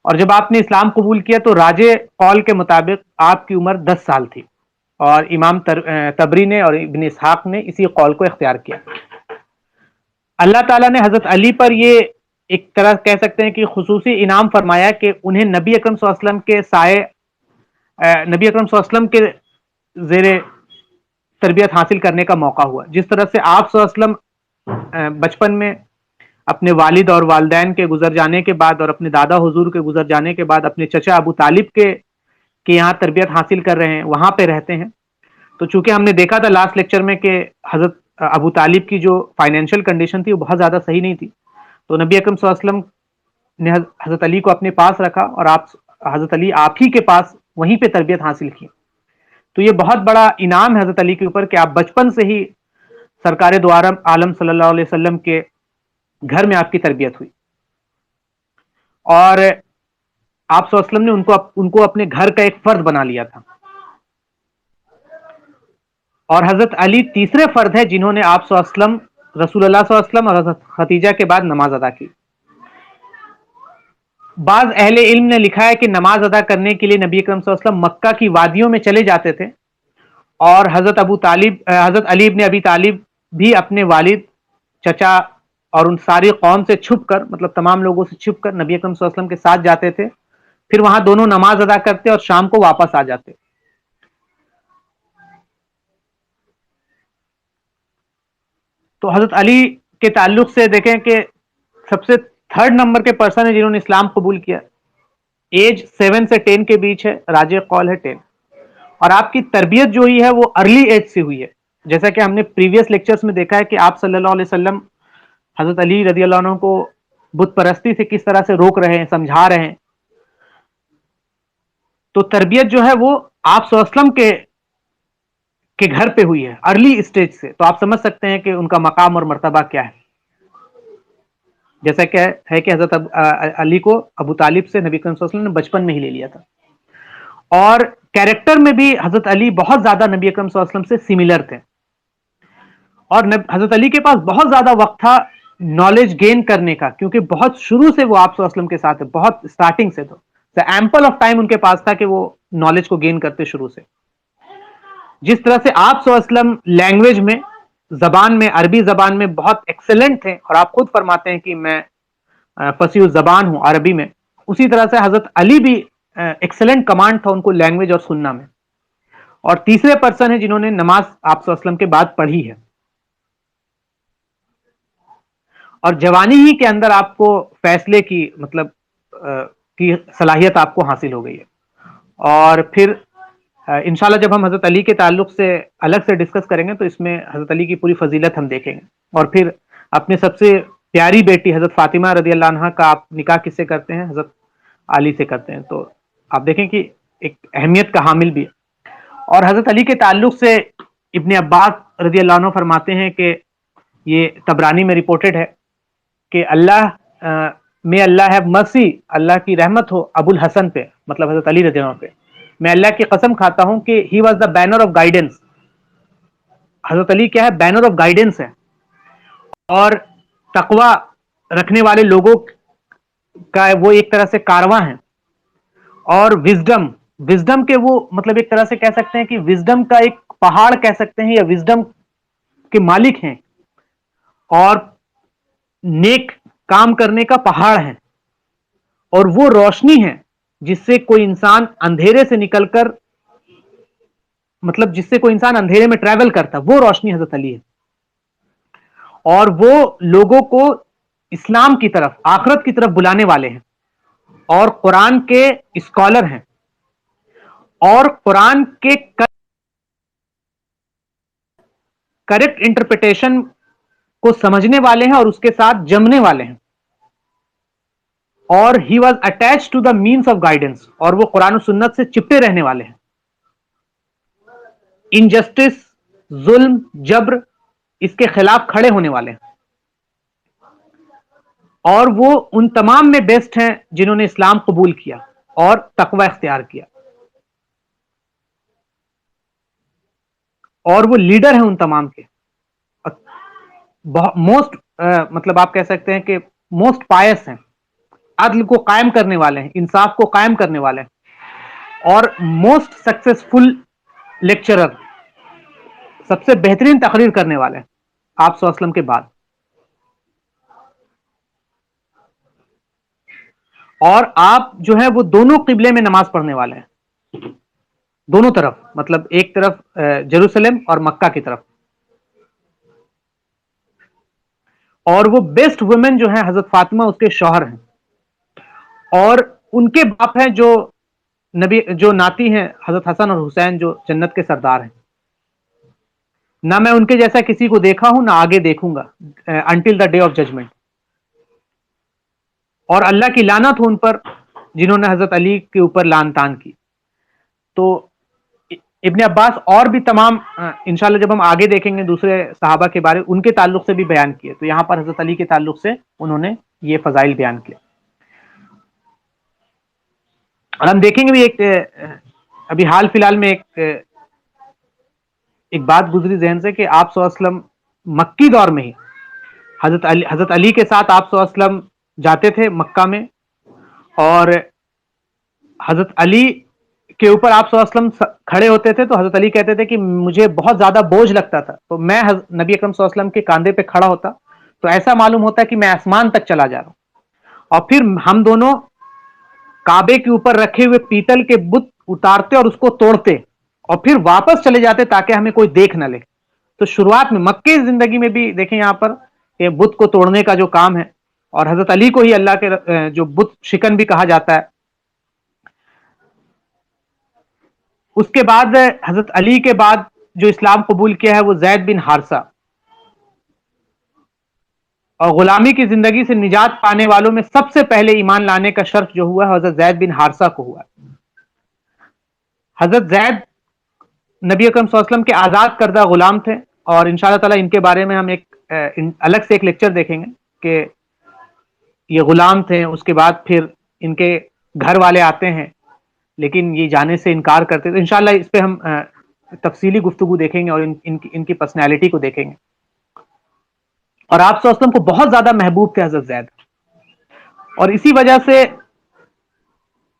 اور جب آپ نے اسلام قبول کیا تو راجع قول کے مطابق آپ کی عمر 10 سال تھی، اور امام تبری نے اور ابن اسحاق نے اسی قول کو اختیار کیا۔ اللہ تعالیٰ نے حضرت علی پر یہ ایک طرح کہہ سکتے ہیں کہ خصوصی انعام فرمایا کہ انہیں نبی اکرم صلی اللہ علیہ وسلم کے نبی اکرم صلی اللہ علیہ وسلم کے زیر تربیت حاصل کرنے کا موقع ہوا، جس طرح سے آپ صلی اللہ علیہ وسلم بچپن میں اپنے والد اور والدین کے گزر جانے کے بعد اور اپنے دادا حضور کے گزر جانے کے بعد اپنے چچا ابو طالب کے یہاں تربیت حاصل کر رہے ہیں، وہاں پہ رہتے ہیں، تو چونکہ ہم نے دیکھا تھا لاسٹ لیکچر میں کہ حضرت ابو طالب کی جو فائنینشیل کنڈیشن تھی وہ بہت زیادہ صحیح نہیں تھی، تو نبی اکرم صلی اللہ علیہ وسلم نے حضرت علی کو اپنے پاس رکھا اور حضرت علی آپ ہی کے پاس وہیں پہ تربیت حاصل کی۔ تو یہ بہت بڑا انعام ہے حضرت علی کے اوپر کہ آپ بچپن سے ہی سرکار دو عالم صلی اللہ علیہ وسلم کے گھر میں آپ کی تربیت ہوئی، اور آپ صلی اللہ علیہ وسلم نے ان کو اپنے گھر کا ایک فرد بنا لیا تھا، اور حضرت علی تیسرے فرد ہے جنہوں نے آپ صلی اللہ علیہ وسلم، رسول اللہ صلی اللہ علیہ وسلم اور حضرت خدیجہ کے بعد نماز ادا کی۔ بعض اہل علم نے لکھا ہے کہ نماز ادا کرنے کے لیے نبی اکرم صلی اللہ علیہ وسلم مکہ کی وادیوں میں چلے جاتے تھے، اور حضرت علی ابن ابی طالب بھی اپنے والد، چچا اور ان ساری قوم سے چھپ کر، مطلب تمام لوگوں سے چھپ کر نبی اکرم صلی اللہ علیہ وسلم کے ساتھ جاتے تھے، پھر وہاں دونوں نماز ادا کرتے اور شام کو واپس آ جاتے۔ تو حضرت علی کے تعلق سے دیکھیں کہ سب سے تھرڈ نمبر کے پرسن ہیں جنہوں نے اسلام قبول کیا، ایج 7 سے 10 کے بیچ ہے، راجع قول ہے 10، اور آپ کی تربیت جو ہوئی ہے وہ ارلی ایج سے ہوئی ہے، جیسا کہ ہم نے پریویس لیکچرز میں دیکھا ہے کہ آپ صلی اللہ علیہ وسلم حضرت علی رضی اللہ عنہ کو بت پرستی سے کس طرح سے روک رہے ہیں، سمجھا رہے ہیں، تو تربیت جو ہے وہ آپ صلی اللہ علیہ وسلم کے گھر پہ ہوئی ہے ارلی اسٹیج سے، تو آپ سمجھ سکتے ہیں کہ ان کا مقام اور مرتبہ کیا ہے، جیسا کہ ہے کہ حضرت علی کو ابو طالب سے نبی کریم صلی اللہ علیہ وسلم نے بچپن میں ہی لے لیا تھا۔ اور کیریکٹر میں بھی حضرت علی بہت زیادہ نبی اکرم صلی اللہ علیہ وسلم سے سملر تھے، اور حضرت علی کے پاس بہت زیادہ وقت تھا نالج گین کرنے کا، کیونکہ بہت شروع سے وہ آپ صلی اللہ علیہ وسلم کے ساتھ ہے، بہت اسٹارٹنگ سے، تو ایمپل آف ٹائم ان کے پاس تھا کہ وہ نالج کو گین کرتے شروع سے. جس طرح سے آپ صلی اللہ علیہ وسلم لینگویج میں، زبان میں، عربی زبان میں بہت ایکسلنٹ تھے، اور آپ خود فرماتے ہیں کہ میں فصیح الزبان ہوں عربی میں، اسی طرح سے حضرت علی بھی ایکسلنٹ کمانڈ تھا ان کو لینگویج اور سننا میں. اور تیسرے پرسن ہیں جنہوں نے نماز آپ صلی اللہ علیہ وسلم کے بعد پڑھی ہے، اور جوانی ہی کے اندر آپ کو فیصلے کی مطلب کی صلاحیت آپ کو حاصل ہو گئی ہے. اور پھر انشاءاللہ جب ہم حضرت علی کے تعلق سے الگ سے ڈسکس کریں گے تو اس میں حضرت علی کی پوری فضیلت ہم دیکھیں گے. اور پھر اپنے سب سے پیاری بیٹی حضرت فاطمہ رضی اللہ عنہا کا آپ نکاح کس سے کرتے ہیں؟ حضرت علی سے کرتے ہیں. تو آپ دیکھیں کہ ایک اہمیت کا حامل بھی ہے. اور حضرت علی کے تعلق سے ابن عباس رضی اللہ عنہ فرماتے ہیں کہ یہ طبرانی میں رپورٹڈ ہے کہ میں اللہ ہیو مرسی، اللہ کی رحمت ہو ابو الحسن پہ، مطلب حضرت علی رضی اللہ عنہ پہ، میں اللہ کی قسم کھاتا ہوں کہ he was the banner of guidance. حضرت علی کیا ہے؟ بینر آف گائیڈنس ہے، اور تقوی رکھنے والے لوگوں کا وہ ایک طرح سے کارواں ہیں. اور وزڈم کے وہ مطلب ایک طرح سے کہہ سکتے ہیں کہ وزڈم کا ایک پہاڑ کہہ سکتے ہیں، یا وزڈم کے مالک ہیں، اور نیک کام کرنے کا پہاڑ ہے، اور وہ روشنی ہے جس سے کوئی انسان اندھیرے سے نکل کر، مطلب جس سے کوئی انسان اندھیرے میں ٹریول کرتا، وہ روشنی حضرت علی ہے. اور وہ لوگوں کو اسلام کی طرف، آخرت کی طرف بلانے والے ہیں، اور قرآن کے اسکالر ہیں، اور قرآن کے کریکٹ انٹرپریٹیشن کو سمجھنے والے ہیں، اور اس کے ساتھ جمنے والے ہیں. اور he was attach to the means of guidance, اور وہ قرآن و سنت سے چپٹے رہنے والے ہیں. انجسٹس، ظلم، جبر، اس کے خلاف کھڑے ہونے والے ہیں. اور وہ ان تمام میں بیسٹ ہیں جنہوں نے اسلام قبول کیا اور تقوی اختیار کیا، اور وہ لیڈر ہیں ان تمام کے. موسٹ مطلب آپ کہہ سکتے ہیں کہ موسٹ پائس ہیں، عدل کو قائم کرنے والے ہیں، انصاف کو قائم کرنے والے ہیں، اور موسٹ سکسیسفل لیکچرر، سب سے بہترین تقریر کرنے والے ہیں آپ صلی اللہ علیہ وسلم کے بعد. اور آپ جو ہے وہ دونوں قبلے میں نماز پڑھنے والے ہیں، دونوں طرف، مطلب ایک طرف جیروسلم اور مکہ کی طرف. اور وہ بیسٹ وومن جو ہیں حضرت فاطمہ اس کے شوہر ہیں، اور ان کے باپ ہیں جو ناتی ہیں حضرت حسن اور حسین، جو جنت کے سردار ہیں. نہ میں ان کے جیسا کسی کو دیکھا ہوں، نہ آگے دیکھوں گا until the day of judgment. اور اللہ کی لعنت ہو ان پر جنہوں نے حضرت علی کے اوپر لعن تان کی. تو ابن عباس اور بھی تمام انشاءاللہ جب ہم آگے دیکھیں گے دوسرے صحابہ کے بارے، ان کے تعلق سے بھی بیان کیے، تو یہاں پر حضرت علی کے تعلق سے انہوں نے یہ فضائل بیان کیے. اور ہم دیکھیں گے بھی ابھی حال فی الحال میں ایک بات گزری ذہن سے کہ آپ صلی اللہ علیہ وسلم مکی دور میں ہی حضرت علی کے ساتھ آپ صلی اللہ علیہ وسلم جاتے تھے مکہ میں، اور حضرت علی کے اوپر آپ صلی اللہ علیہ وسلم کھڑے ہوتے تھے تو حضرت علی کہتے تھے کہ مجھے بہت زیادہ بوجھ لگتا تھا، تو میں نبی اکرم صلی اللہ علیہ وسلم کے کاندھے پہ کھڑا ہوتا تو ایسا معلوم ہوتا کہ میں آسمان تک چلا جا رہا ہوں. اور پھر ہم دونوں کعبے کے اوپر رکھے ہوئے پیتل کے بت اتارتے اور اس کو توڑتے، اور پھر واپس چلے جاتے تاکہ ہمیں کوئی دیکھ نہ لے. تو شروعات میں مکے زندگی میں بھی دیکھیں یہاں پر کہ بت کو توڑنے کا جو کام ہے، اور حضرت علی کو ہی اللہ کے جو بت شکن بھی کہا جاتا ہے. اس کے بعد حضرت علی کے بعد جو اسلام قبول کیا ہے وہ زید بن حارثہ، اور غلامی کی زندگی سے نجات پانے والوں میں سب سے پہلے ایمان لانے کا شرف جو ہوا ہے حضرت زید بن حارثہ کو ہوا. حضرت زید نبی اکرم صلی اللہ علیہ وسلم کے آزاد کردہ غلام تھے، اور انشاءاللہ تعالی ان کے بارے میں ہم الگ سے ایک لیکچر دیکھیں گے کہ یہ غلام تھے. اس کے بعد پھر ان کے گھر والے آتے ہیں، لیکن یہ جانے سے انکار کرتے تھے. انشاءاللہ اس پہ ہم تفصیلی گفتگو دیکھیں گے اور ان کی پرسنالٹی کو دیکھیں گے. اور آپ صلی اللہ علیہ وسلم کو بہت زیادہ محبوب تھے حضرت زید, اور اسی وجہ سے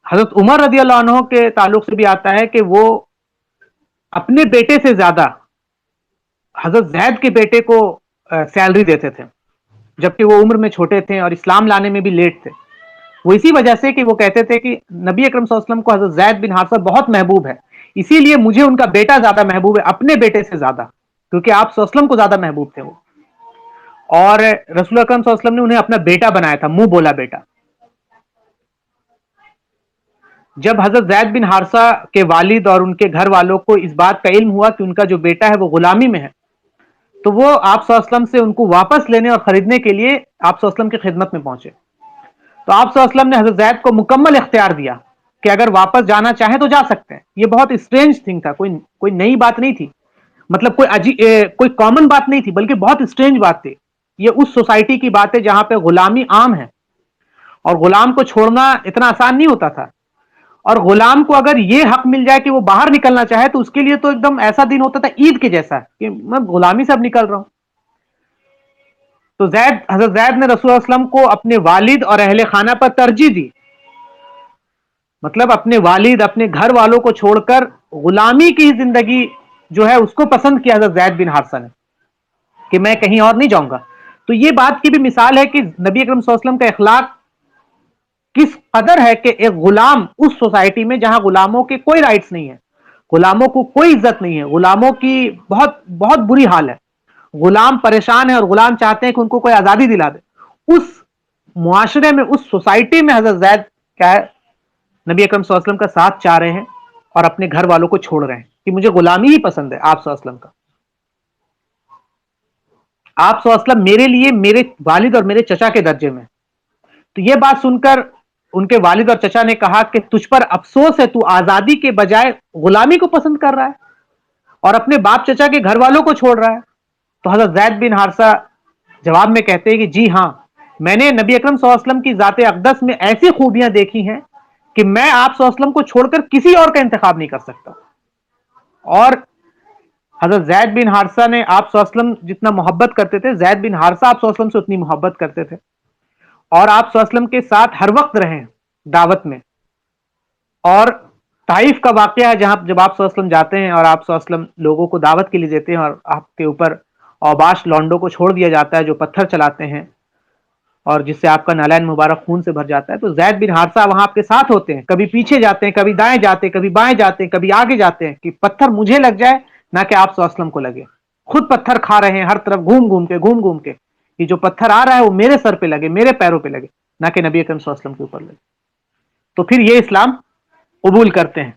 حضرت عمر رضی اللہ عنہ کے تعلق سے بھی آتا ہے کہ وہ اپنے بیٹے سے زیادہ حضرت زید کے بیٹے کو سیلری دیتے تھے, جبکہ وہ عمر میں چھوٹے تھے اور اسلام لانے میں بھی لیٹ تھے. وہ اسی وجہ سے کہ وہ کہتے تھے کہ نبی اکرم صلی اللہ علیہ وسلم کو حضرت زید بن حارثہ بہت محبوب ہے, اسی لیے مجھے ان کا بیٹا زیادہ محبوب ہے اپنے بیٹے سے زیادہ, کیونکہ آپ صلی اللہ علیہ وسلم کو زیادہ محبوب تھے وہ. اور رسول اکرم صلی اللہ علیہ وسلم نے انہیں اپنا بیٹا بنایا تھا, منہ بولا بیٹا. جب حضرت زید بن حارثہ کے والد اور ان کے گھر والوں کو اس بات کا علم ہوا کہ ان کا جو بیٹا ہے وہ غلامی میں ہے, تو وہ آپ صلی اللہ علیہ وسلم سے ان کو واپس لینے اور خریدنے کے لیے آپ صلی اللہ علیہ وسلم کی خدمت میں پہنچے. تو آپ صلی اللہ علیہ وسلم نے حضرت زید کو مکمل اختیار دیا کہ اگر واپس جانا چاہیں تو جا سکتے ہیں. یہ بہت اسٹرینج تھنگ تھا, کوئی نئی بات نہیں تھی, مطلب کوئی کامن بات نہیں تھی, بلکہ بہت اسٹرینج بات تھی. یہ اس سوسائٹی کی بات ہے جہاں پہ غلامی عام ہے, اور غلام کو چھوڑنا اتنا آسان نہیں ہوتا تھا. اور غلام کو اگر یہ حق مل جائے کہ وہ باہر نکلنا چاہے تو اس کے لیے تو ایک دم ایسا دن ہوتا تھا عید کے جیسا کہ میں غلامی سے اب نکل رہا ہوں. تو حضرت زید نے رسول اللہ علیہ وسلم کو اپنے والد اور اہل خانہ پر ترجیح دی, مطلب اپنے والد اپنے گھر والوں کو چھوڑ کر غلامی کی زندگی جو ہے اس کو پسند کیا حضرت زید بن حارثہ نے, کہ میں کہیں اور نہیں جاؤں گا. تو یہ بات کی بھی مثال ہے کہ نبی اکرم صلی اللہ علیہ وسلم کا اخلاق کس قدر ہے کہ ایک غلام اس سوسائٹی میں جہاں غلاموں کے کوئی رائٹس نہیں ہے, غلاموں کو کوئی عزت نہیں ہے, غلاموں کی بہت بہت بری حال ہے, غلام پریشان ہے اور غلام چاہتے ہیں کہ ان کو کوئی آزادی دلا دے. اس معاشرے میں, اس سوسائٹی میں حضرت زید کیا ہے, نبی اکرم صلی اللہ علیہ وسلم کا ساتھ چاہ رہے ہیں اور اپنے گھر والوں کو چھوڑ رہے ہیں کہ مجھے غلامی ہی پسند ہے آپ صلی اللہ علیہ وسلم کا. آپ صلی اللہ علیہ وسلم میرے لیے میرے والد اور میرے چچا کے درجے میں. تو یہ بات سن کر ان کے والد اور چچا نے کہا کہ تجھ پر افسوس ہے, تو آزادی کے بجائے غلامی کو پسند کر رہا ہے اور اپنے باپ چچا کے گھر والوں کو چھوڑ رہا ہے. تو حضرت زید بن حارثہ جواب میں کہتے ہیں کہ جی ہاں, میں نے نبی اکرم صلی اللہ علیہ وسلم کی ذات اقدس میں ایسی خوبیاں دیکھی ہیں کہ میں آپ صلی اللہ علیہ وسلم کو چھوڑ کر کسی اور کا انتخاب نہیں کر سکتا. اور حضرت زید بن حارثہ نے آپ صلی اللہ علیہ وسلم جتنا محبت کرتے تھے, زید بن حارثہ آپ صلی اللہ علیہ وسلم سے اتنی محبت کرتے تھے, اور آپ صلی اللہ علیہ وسلم کے ساتھ ہر وقت رہے دعوت میں. اور طائف کا واقعہ ہے جہاں جب آپ صلی اللہ علیہ وسلم جاتے ہیں اور آپ صلی اللہ علیہ وسلم لوگوں کو دعوت کے لیے دیتے ہیں, اور آپ کے اوپر اوباش لونڈوں کو چھوڑ دیا جاتا ہے جو پتھر چلاتے ہیں اور جس سے آپ کا نالین مبارک خون سے بھر جاتا ہے, تو زید بن حارثہ وہاں آپ کے ساتھ ہوتے ہیں, کبھی پیچھے جاتے ہیں, کبھی دائیں جاتے ہیں, کبھی بائیں جاتے ہیں, کبھی آگے جاتے ہیں کہ پتھر مجھے لگ جائے نہ کہ آپ صلی اللہ علیہ وسلم کو لگے. خود پتھر کھا رہے ہیں ہر طرف گھوم گھوم کے کہ جو پتھر آ رہا ہے وہ میرے سر پہ لگے, میرے پیروں پہ لگے, نہ کہ نبی اکرم صلی اللہ علیہ وسلم کے اوپر لگے. تو پھر یہ اسلام قبول کرتے ہیں.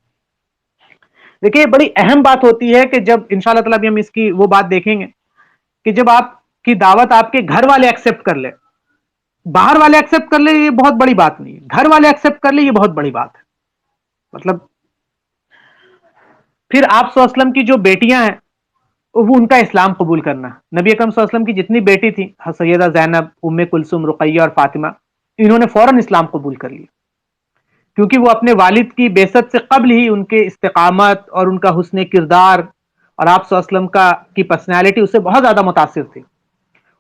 دیکھیے بڑی اہم بات ہوتی ہے کہ جب انشاءاللہ تعالی بھی ہم اس کی وہ بات دیکھیں گے کہ جب آپ کی دعوت آپ کے گھر والے ایکسپٹ کر لے, باہر والے ایکسپٹ کر لے یہ بہت بڑی بات نہیں ہے, گھر والے ایکسپٹ کر لے یہ بہت بڑی بات ہے. مطلب پھر آپ صلی اللہ علیہ وسلم کی جو بیٹیاں ہیں وہ ان کا اسلام قبول کرنا. نبی اکرم صلی اللہ علیہ وسلم کی جتنی بیٹی تھی, سیدہ زینب, ام کلثوم, رقیہ اور فاطمہ, انہوں نے فوراً اسلام قبول کر لیا, کیونکہ وہ اپنے والد کی بعثت سے قبل ہی ان کے استقامت اور ان کا حسن کردار اور آپ صلی اللہ علیہ وسلم کی پرسنالٹی اس سے بہت زیادہ متاثر تھی.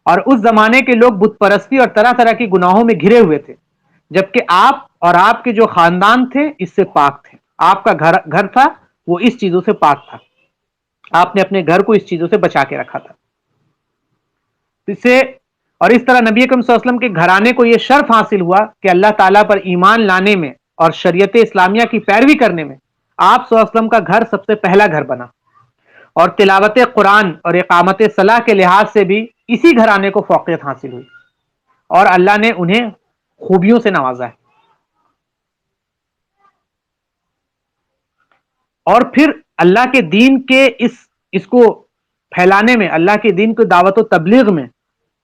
اور اس زمانے کے لوگ بت پرستی اور طرح طرح کی گناہوں میں گھرے ہوئے تھے, جبکہ آپ اور آپ کے جو خاندان تھے اس سے پاک تھے. آپ کا گھر تھا وہ اس چیزوں سے پاک تھا, آپ نے اپنے گھر کو اس چیزوں سے بچا کے رکھا تھا. اور اس طرح نبی اکرم صلی اللہ علیہ وسلم کے گھرانے کو یہ شرف حاصل ہوا کہ اللہ تعالیٰ پر ایمان لانے میں اور شریعت اسلامیہ کی پیروی کرنے میں آپ صلی اللہ علیہ وسلم کا گھر سب سے پہلا گھر بنا, اور تلاوت قرآن اور اقامت صلاح کے لحاظ سے بھی اسی گھرانے کو فوقیت حاصل ہوئی, اور اللہ نے انہیں خوبیوں سے نوازا ہے. اور پھر اللہ کے دین کے اس کو پھیلانے میں, اللہ کے دین کو دعوت و تبلیغ میں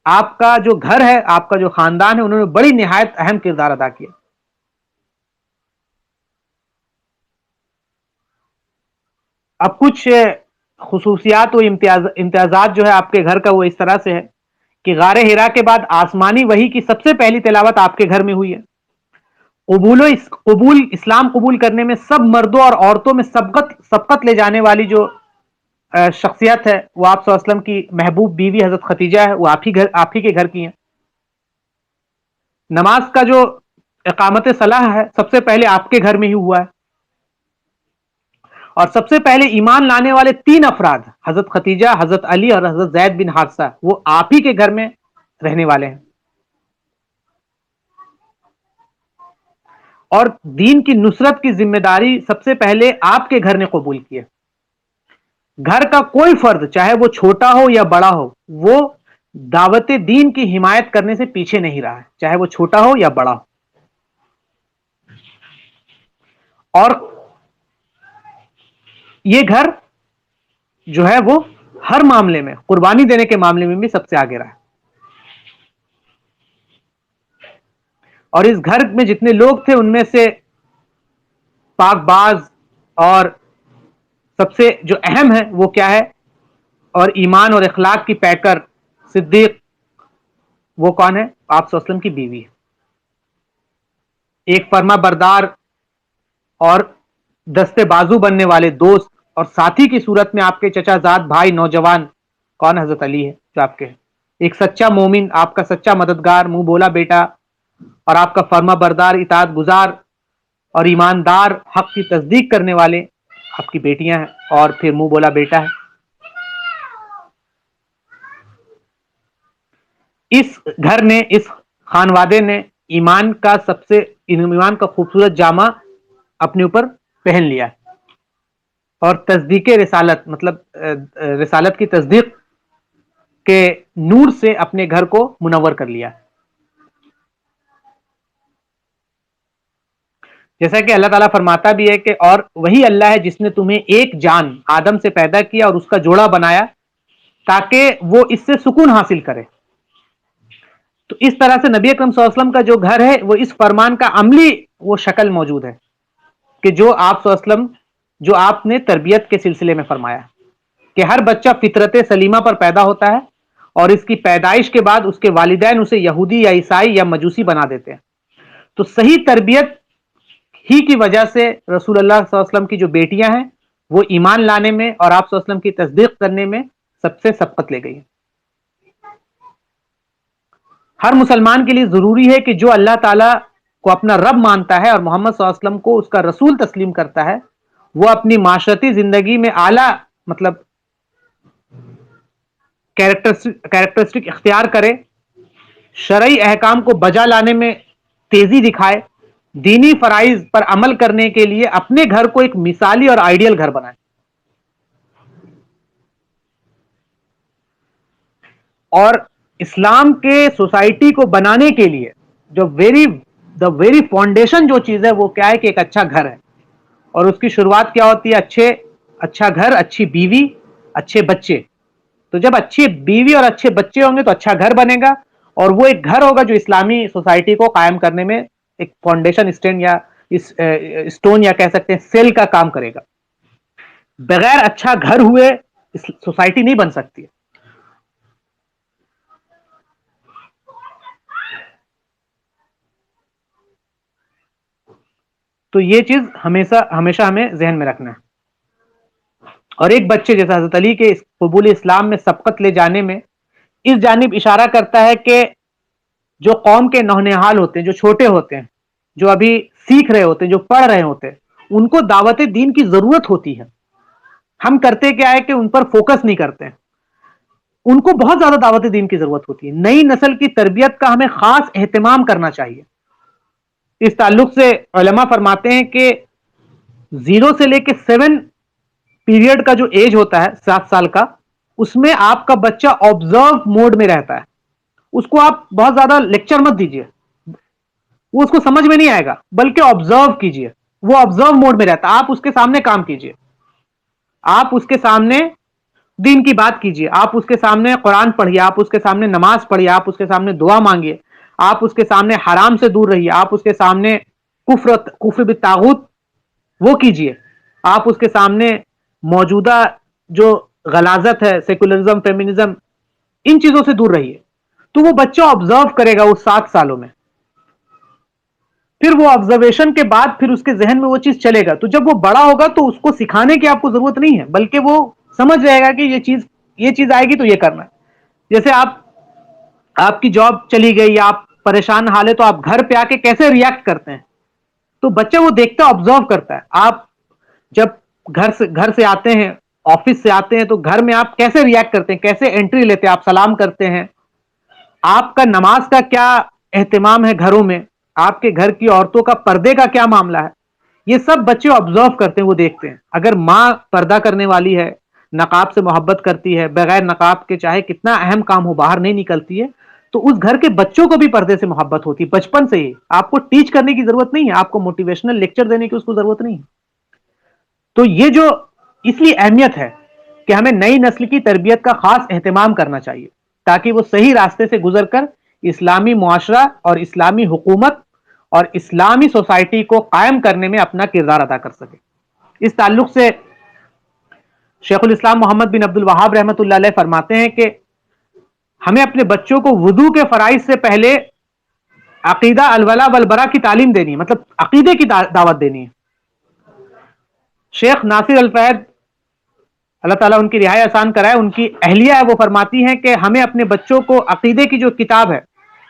آپ کا جو گھر ہے, آپ کا جو خاندان ہے, انہوں نے بڑی نہایت اہم کردار ادا کیا. اب کچھ خصوصیات و امتیازات جو ہے آپ کے گھر کا وہ اس طرح سے ہے کہ غار ہرا کے بعد آسمانی وحی کی سب سے پہلی تلاوت آپ کے گھر میں ہوئی ہے, قبول اسلام قبول کرنے میں سب مردوں اور عورتوں میں سبقت لے جانے والی جو شخصیت ہے وہ آپ صلی اللہ علیہ وسلم کی محبوب بیوی حضرت ختیجہ ہے، وہ آپ ہی کے گھر کی ہیں۔ نماز کا جو اقامت صلاح ہے سب سے پہلے آپ کے گھر میں ہی ہوا ہے، اور سب سے پہلے ایمان لانے والے 3 افراد حضرت ختیجہ، حضرت علی اور حضرت زید بن حارثہ وہ آپ ہی کے گھر میں رہنے والے ہیں۔ اور دین کی نصرت کی ذمہ داری سب سے پہلے آپ کے گھر نے قبول کی ہے۔ گھر کا کوئی فرد چاہے وہ چھوٹا ہو یا بڑا ہو، وہ دعوت دین کی حمایت کرنے سے پیچھے نہیں رہا ہے، چاہے وہ چھوٹا ہو یا بڑا ہو۔ اور یہ گھر جو ہے وہ ہر معاملے میں، قربانی دینے کے معاملے میں بھی سب سے آگے رہا ہے۔ اور اس گھر میں جتنے لوگ تھے ان میں سے پاک باز اور سب سے جو اہم ہے وہ کیا ہے، اور ایمان اور اخلاق کی پیکر صدیق، وہ کون ہے؟ آپ صلی اللہ علیہ وسلم کی بیوی ہے۔ ایک فرما بردار اور دستے بازو بننے والے دوست اور ساتھی کی صورت میں آپ کے چچا زاد بھائی نوجوان کون؟ حضرت علی ہے جو آپ کے۔ ایک سچا مومن، آپ کا سچا مددگار، منہ بولا بیٹا، اور آپ کا فرما بردار، اطاعت گزار اور ایماندار، حق کی تصدیق کرنے والے آپ کی بیٹیاں ہیں، اور پھر منہ بولا بیٹا ہے۔ اس گھر نے، اس خانوادے نے ایمان کا خوبصورت جامع اپنے اوپر پہن لیا، اور تصدیق رسالت مطلب رسالت کی تصدیق کے نور سے اپنے گھر کو منور کر لیا۔ جیسا کہ اللہ تعالیٰ فرماتا بھی ہے کہ اور وہی اللہ ہے جس نے تمہیں ایک جان آدم سے پیدا کیا اور اس کا جوڑا بنایا تاکہ وہ اس سے سکون حاصل کرے۔ تو اس طرح سے نبی اکرم صلی اللہ علیہ وسلم کا جو گھر ہے وہ اس فرمان کا عملی وہ شکل موجود ہے کہ جو آپ صلی اللہ علیہ وسلم، جو آپ نے تربیت کے سلسلے میں فرمایا کہ ہر بچہ فطرت سلیمہ پر پیدا ہوتا ہے، اور اس کی پیدائش کے بعد اس کے والدین اسے یہودی یا عیسائی یا مجوسی بنا دیتے ہیں۔ تو صحیح تربیت ہی کی وجہ سے رسول اللہ صلی اللہ علیہ وسلم کی جو بیٹیاں ہیں وہ ایمان لانے میں اور آپ صلی اللہ علیہ وسلم کی تصدیق کرنے میں سب سے سبقت لے گئی ہیں۔ ہر مسلمان کے لیے ضروری ہے کہ جو اللہ تعالیٰ کو اپنا رب مانتا ہے اور محمد صلی اللہ علیہ وسلم کو اس کا رسول تسلیم کرتا ہے، وہ اپنی معاشرتی زندگی میں اعلیٰ مطلب کیریکٹرسٹک اختیار کرے، شرعی احکام کو بجا لانے میں تیزی دکھائے، دینی فرائض پر عمل کرنے کے لیے اپنے گھر کو ایک مثالی اور آئیڈیل گھر بنائے۔ اور اسلام کے سوسائٹی کو بنانے کے لیے جو دا ویری فاؤنڈیشن جو چیز ہے وہ کیا ہے کہ ایک اچھا گھر ہے، اور اس کی شروعات کیا ہوتی ہے؟ اچھا گھر، اچھی بیوی، اچھے بچے۔ تو جب اچھی بیوی اور اچھے بچے ہوں گے تو اچھا گھر بنے گا، اور وہ ایک گھر ہوگا جو اسلامی سوسائٹی کو قائم کرنے میں ایک فاؤنڈیشن اسٹون یا کہہ سکتے ہیں سیل کا کام کرے گا۔ بغیر اچھا گھر ہوئے سوسائٹی نہیں بن سکتی۔ تو یہ چیز ہمیشہ ہمیں ذہن میں رکھنا ہے۔ اور ایک بچے جیسا حضرت علی کے قبول اسلام میں سبقت لے جانے میں اس جانب اشارہ کرتا ہے کہ جو قوم کے نونہال ہوتے ہیں، جو چھوٹے ہوتے ہیں، جو ابھی سیکھ رہے ہوتے ہیں، جو پڑھ رہے ہوتے ہیں، ان کو دعوت دین کی ضرورت ہوتی ہے۔ ہم کرتے کیا ہے کہ ان پر فوکس نہیں کرتے، ان کو بہت زیادہ دعوت دین کی ضرورت ہوتی ہے۔ نئی نسل کی تربیت کا ہمیں خاص اہتمام کرنا چاہیے۔ اس تعلق سے علماء فرماتے ہیں کہ 0 سے لے کے 7 پیریڈ کا جو ایج ہوتا ہے 7 سال کا، اس میں آپ کا بچہ آبزرو موڈ میں رہتا ہے۔ اس کو آپ بہت زیادہ لیکچر مت دیجیے، وہ اس کو سمجھ میں نہیں آئے گا، بلکہ آبزرو کیجیے۔ وہ آبزرو موڈ میں رہتا ہے، آپ اس کے سامنے کام کیجیے، آپ اس کے سامنے دین کی بات کیجیے، آپ اس کے سامنے قرآن پڑھیے، آپ اس کے سامنے نماز پڑھیے، آپ اس کے سامنے دعا مانگیے، آپ اس کے سامنے حرام سے دور رہیے، آپ اس کے سامنے کفر بالطاغوت وہ کیجیے، آپ اس کے سامنے موجودہ جو غلاظت ہے، سیکولرزم، فیمنزم، ان چیزوں سے دور رہیے۔ تو وہ بچہ آبزرو کرے گا اس 7 سالوں میں۔ پھر وہ آبزرویشن کے بعد پھر اس کے ذہن میں وہ چیز چلے گا. تو جب وہ بڑا ہوگا تو اس کو سکھانے کی آپ کو ضرورت نہیں ہے، بلکہ وہ سمجھ جائے گا کہ یہ چیز آئے گی تو یہ کرنا ہے. جیسے آپ کی جاب چلی گئی، آپ پریشان حال ہے، تو آپ گھر پہ آ کے کیسے ریئیکٹ کرتے ہیں؟ تو بچہ وہ دیکھتا آبزرو کرتا ہے. آپ جب گھر سے آتے ہیں، آفس سے آتے ہیں، تو گھر میں آپ کیسے ریئیکٹ کرتے ہیں، کیسے انٹری لیتے ہیں، آپ سلام کرتے ہیں، آپ کا نماز کا کیا اہتمام ہے گھروں میں، آپ کے گھر کی عورتوں کا پردے کا کیا معاملہ ہے. یہ سب بچے آبزرو کرتے ہیں، وہ دیکھتے ہیں. اگر ماں پردہ کرنے والی ہے، نقاب سے محبت کرتی ہے، بغیر نقاب کے چاہے کتنا اہم کام ہو باہر نہیں نکلتی ہے، تو اس گھر کے بچوں کو بھی پردے سے محبت ہوتی ہے بچپن سے ہی. آپ کو ٹیچ کرنے کی ضرورت نہیں ہے، آپ کو موٹیویشنل لیکچر دینے کی اس کو ضرورت نہیں ہے. تو یہ جو اس لیے اہمیت ہے کہ ہمیں نئی نسل کی تربیت کا خاص اہتمام کرنا چاہیے، تاکہ وہ صحیح راستے سے گزر کر اسلامی معاشرہ اور اسلامی حکومت اور اسلامی سوسائٹی کو قائم کرنے میں اپنا کردار ادا کر سکے. اس تعلق سے شیخ الاسلام محمد بن عبد الوہاب رحمۃ اللہ علیہ فرماتے ہیں کہ ہمیں اپنے بچوں کو وضو کے فرائض سے پہلے عقیدہ الولا والبرا کی تعلیم دینی ہے، مطلب عقیدے کی دعوت دینی ہے. شیخ ناصر الفہد، اللہ تعالیٰ ان کی رہائی آسان کرائے، ان کی اہلیہ ہے، وہ فرماتی ہیں کہ ہمیں اپنے بچوں کو عقیدے کی جو کتاب ہے،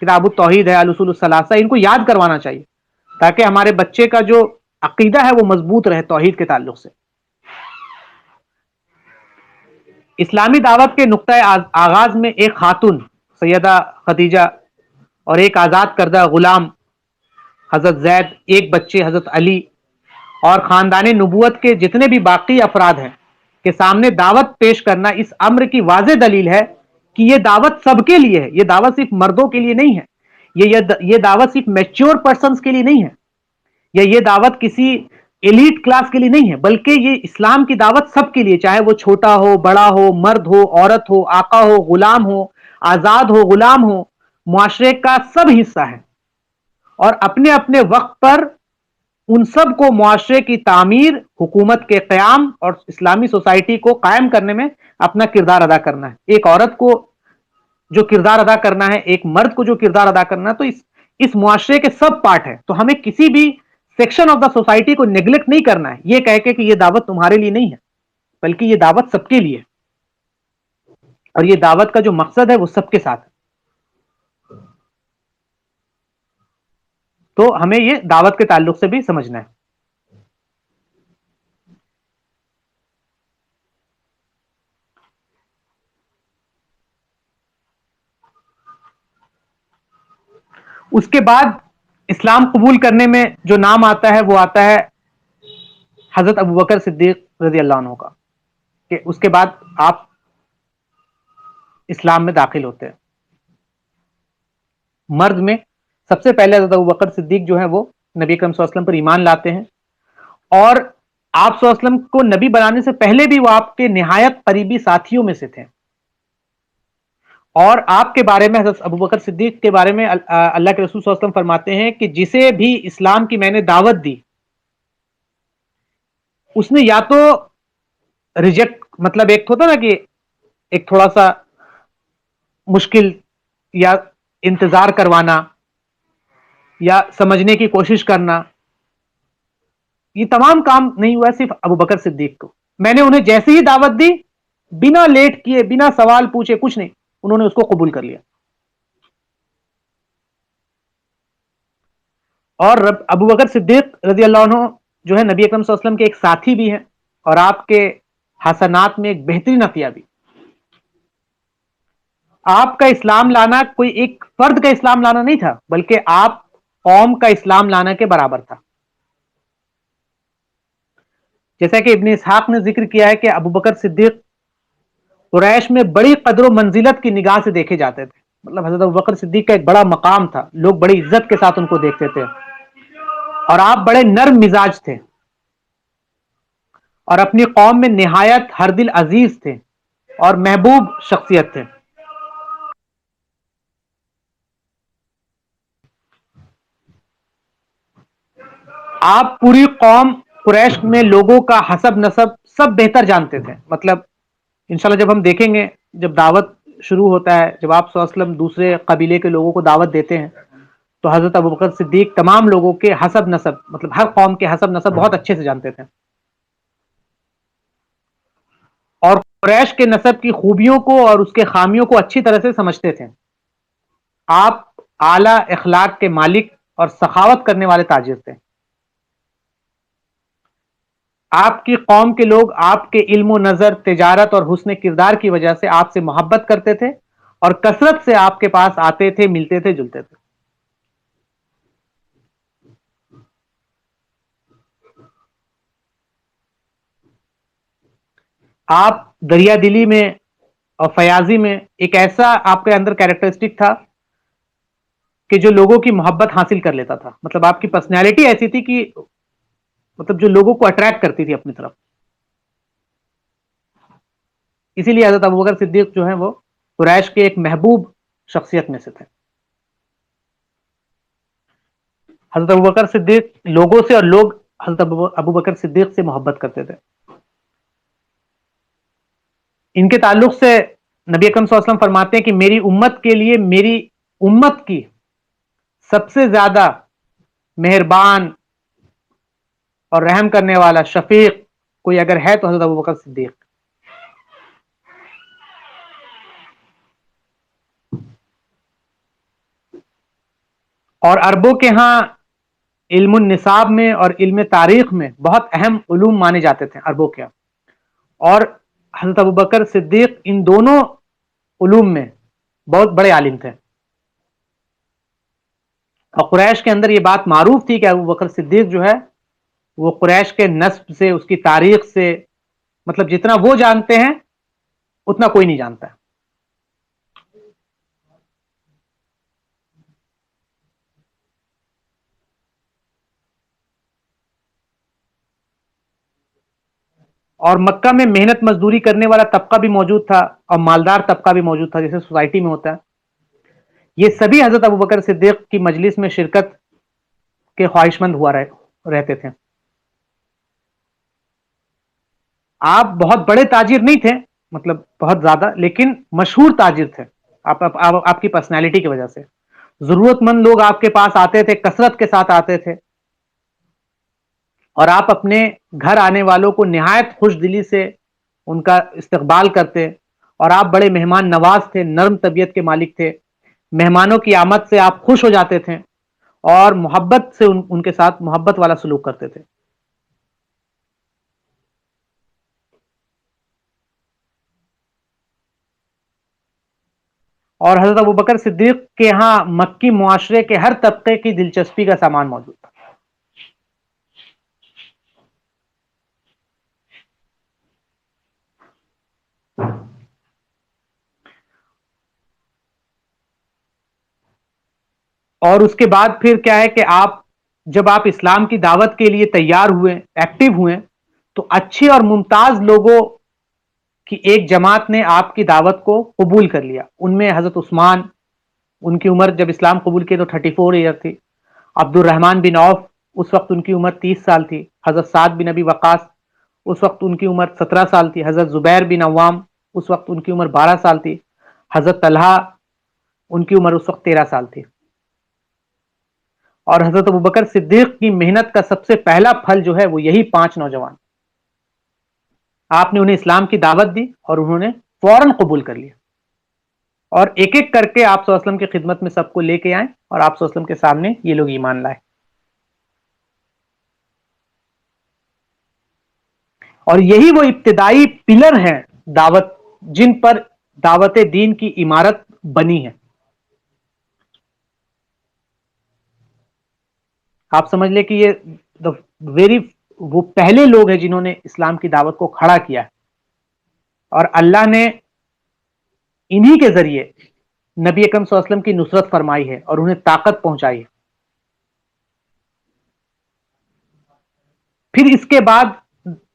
کتاب التوحید ہے، الاصول الثلاثہ، ان کو یاد کروانا چاہیے، تاکہ ہمارے بچے کا جو عقیدہ ہے وہ مضبوط رہے توحید کے تعلق سے. اسلامی دعوت کے نقطۂ آغاز میں ایک خاتون سیدہ خدیجہ اور ایک آزاد کردہ غلام حضرت زید، ایک بچے حضرت علی، اور خاندان نبوت کے جتنے بھی باقی افراد ہیں کے سامنے دعوت پیش کرنا اس امر کی واضح دلیل ہے کہ یہ دعوت سب کے لیے ہے. یہ دعوت صرف مردوں کے لیے نہیں ہے، یہ دعوت صرف میچور پرسنز کے لیے نہیں ہے، یا یہ دعوت کسی ایلیٹ کلاس کے لیے نہیں ہے، بلکہ یہ اسلام کی دعوت سب کے لیے، چاہے وہ چھوٹا ہو، بڑا ہو، مرد ہو، عورت ہو، آقا ہو، غلام ہو، آزاد ہو، غلام ہو، معاشرے کا سب حصہ ہے. اور اپنے اپنے وقت پر ان سب کو معاشرے کی تعمیر، حکومت کے قیام اور اسلامی سوسائٹی کو قائم کرنے میں اپنا کردار ادا کرنا ہے. ایک عورت کو جو کردار ادا کرنا ہے، ایک مرد کو جو کردار ادا کرنا ہے، تو اس معاشرے کے سب پارٹ ہے. تو ہمیں کسی بھی سیکشن آف دا سوسائٹی کو نیگلیکٹ نہیں کرنا ہے یہ کہہ کے کہ یہ دعوت تمہارے لیے نہیں ہے، بلکہ یہ دعوت سب کے لیے، اور یہ دعوت کا جو مقصد ہے وہ سب کے ساتھ ہے. تو ہمیں یہ دعوت کے تعلق سے بھی سمجھنا ہے. اس کے بعد اسلام قبول کرنے میں جو نام آتا ہے وہ آتا ہے حضرت ابوبکر صدیق رضی اللہ عنہ کا، کہ اس کے بعد آپ اسلام میں داخل ہوتے ہیں. مرد میں سب سے پہلے حضرت ابوبکر صدیق جو ہے وہ نبی اکرم صلی اللہ علیہ وسلم پر ایمان لاتے ہیں، اور آپ صلی اللہ علیہ وسلم کو نبی بنانے سے پہلے بھی وہ آپ کے نہایت قریبی ساتھیوں میں سے تھے. اور آپ کے بارے میں، حضرت ابوبکر صدیق کے بارے میں اللہ کے رسول صلی اللہ علیہ وسلم فرماتے ہیں کہ جسے بھی اسلام کی میں نے دعوت دی، اس نے یا تو ریجیکٹ، مطلب ایک ہوتا نا کہ ایک تھوڑا سا مشکل یا انتظار کروانا یا سمجھنے کی کوشش کرنا، یہ تمام کام نہیں ہوا صرف ابوبکر صدیق کو. میں نے انہیں جیسے ہی دعوت دی، بنا لیٹ کیے، بنا سوال پوچھے، کچھ نہیں، انہوں نے اس کو قبول کر لیا. اور ابوبکر صدیق رضی اللہ عنہ جو ہے نبی اکرم صلی اللہ علیہ وسلم کے ایک ساتھی بھی ہیں، اور آپ کے حسنات میں ایک بہترین عطیہ بھی. آپ کا اسلام لانا کوئی ایک فرد کا اسلام لانا نہیں تھا، بلکہ آپ قوم کا اسلام لانا کے برابر تھا. جیسا کہ ابن اسحاق نے ذکر کیا ہے کہ ابوبکر صدیق قریش میں بڑی قدر و منزلت کی نگاہ سے دیکھے جاتے تھے. مطلب حضرت ابوبکر صدیق کا ایک بڑا مقام تھا، لوگ بڑی عزت کے ساتھ ان کو دیکھتے تھے، اور آپ بڑے نرم مزاج تھے، اور اپنی قوم میں نہایت ہر دل عزیز تھے اور محبوب شخصیت تھے. آپ پوری قوم قریش میں لوگوں کا حسب نسب سب بہتر جانتے تھے. مطلب انشاءاللہ جب ہم دیکھیں گے، جب دعوت شروع ہوتا ہے، جب آپ صلی اللہ علیہ وسلم دوسرے قبیلے کے لوگوں کو دعوت دیتے ہیں، تو حضرت ابوبکر صدیق تمام لوگوں کے حسب نسب، مطلب ہر قوم کے حسب نسب بہت اچھے سے جانتے تھے، اور قریش کے نسب کی خوبیوں کو اور اس کے خامیوں کو اچھی طرح سے سمجھتے تھے۔ آپ اعلی اخلاق کے مالک اور سخاوت کرنے والے تاجر تھے۔ آپ کی قوم کے لوگ آپ کے علم و نظر، تجارت اور حسن کردار کی وجہ سے آپ سے محبت کرتے تھے اور کثرت سے آپ کے پاس آتے تھے، ملتے تھے، جلتے تھے۔ آپ دریا دلی میں اور فیاضی میں ایک ایسا آپ کے اندر کیریکٹرسٹک تھا کہ جو لوگوں کی محبت حاصل کر لیتا تھا، مطلب آپ کی پرسنالٹی ایسی تھی کہ مطلب جو لوگوں کو اٹریکٹ کرتی تھی اپنی طرف۔ اسی لیے حضرت ابوبکر صدیق جو ہیں وہ قریش کے ایک محبوب شخصیت میں سے تھے۔ حضرت ابوبکر صدیق لوگوں سے اور لوگ حضرت ابوبکر صدیق سے محبت کرتے تھے۔ ان کے تعلق سے نبی اکرم صلی اللہ علیہ وسلم فرماتے ہیں کہ میری امت کے لیے، میری امت کی سب سے زیادہ مہربان اور رحم کرنے والا شفیق کوئی اگر ہے تو حضرت ابوبکر صدیق۔ اور عربوں کے ہاں علم النصاب میں اور علم تاریخ میں بہت اہم علوم مانے جاتے تھے عربوں کے ہاں، اور حضرت ابوبکر صدیق ان دونوں علوم میں بہت بڑے عالم تھے۔ اور قریش کے اندر یہ بات معروف تھی کہ ابوبکر صدیق جو ہے وہ قریش کے نسب سے، اس کی تاریخ سے، مطلب جتنا وہ جانتے ہیں اتنا کوئی نہیں جانتا ہے۔ اور مکہ میں محنت مزدوری کرنے والا طبقہ بھی موجود تھا اور مالدار طبقہ بھی موجود تھا، جیسے سوسائٹی میں ہوتا ہے۔ یہ سبھی حضرت ابوبکر صدیق کی مجلس میں شرکت کے خواہش مند رہتے تھے۔ آپ بہت بڑے تاجر نہیں تھے، مطلب بہت زیادہ، لیکن مشہور تاجر تھے آپ کی پرسنالٹی کی وجہ سے۔ ضرورت مند لوگ آپ کے پاس آتے تھے، کثرت کے ساتھ آتے تھے، اور آپ اپنے گھر آنے والوں کو نہایت خوش دلی سے ان کا استقبال کرتے، اور آپ بڑے مہمان نواز تھے، نرم طبیعت کے مالک تھے۔ مہمانوں کی آمد سے آپ خوش ہو جاتے تھے اور محبت سے ان کے ساتھ محبت والا سلوک کرتے تھے۔ اور حضرت ابوبکر صدیق کے ہاں مکی معاشرے کے ہر طبقے کی دلچسپی کا سامان موجود تھا۔ اور اس کے بعد پھر کیا ہے کہ جب آپ اسلام کی دعوت کے لیے تیار ہوئے، ایکٹیو ہوئے، تو اچھے اور ممتاز لوگوں کی ایک جماعت نے آپ کی دعوت کو قبول کر لیا۔ ان میں حضرت عثمان، ان کی عمر جب اسلام قبول کی تو 34 ایئر تھی۔ عبد الرحمن بن عوف، اس وقت ان کی عمر 30 سال تھی۔ حضرت سعد بن ابی وقاص، اس وقت ان کی عمر 17 سال تھی۔ حضرت زبیر بن عوام، اس وقت ان کی عمر 12 سال تھی۔ حضرت طلحہ، ان کی عمر اس وقت 13 سال تھی۔ اور حضرت ابوبکر صدیق کی محنت کا سب سے پہلا پھل جو ہے وہ یہی 5 نوجوان۔ آپ نے انہیں اسلام کی دعوت دی اور انہوں نے فوراً قبول کر لیا، اور ایک ایک کر کے آپ صلی اللہ علیہ وسلم کی خدمت میں سب کو لے کے آئے، اور آپ صلی اللہ علیہ وسلم کے سامنے یہ لوگ ایمان لائے۔ اور یہی وہ ابتدائی پلر ہیں دعوت، جن پر دعوت دین کی عمارت بنی ہے۔ آپ سمجھ لیں کہ یہ وہ پہلے لوگ ہیں جنہوں نے اسلام کی دعوت کو کھڑا کیا ہے، اور اللہ نے انہی کے ذریعے نبی اکرم صلی اللہ علیہ وسلم کی نصرت فرمائی ہے اور انہیں طاقت پہنچائی ہے۔ پھر اس کے بعد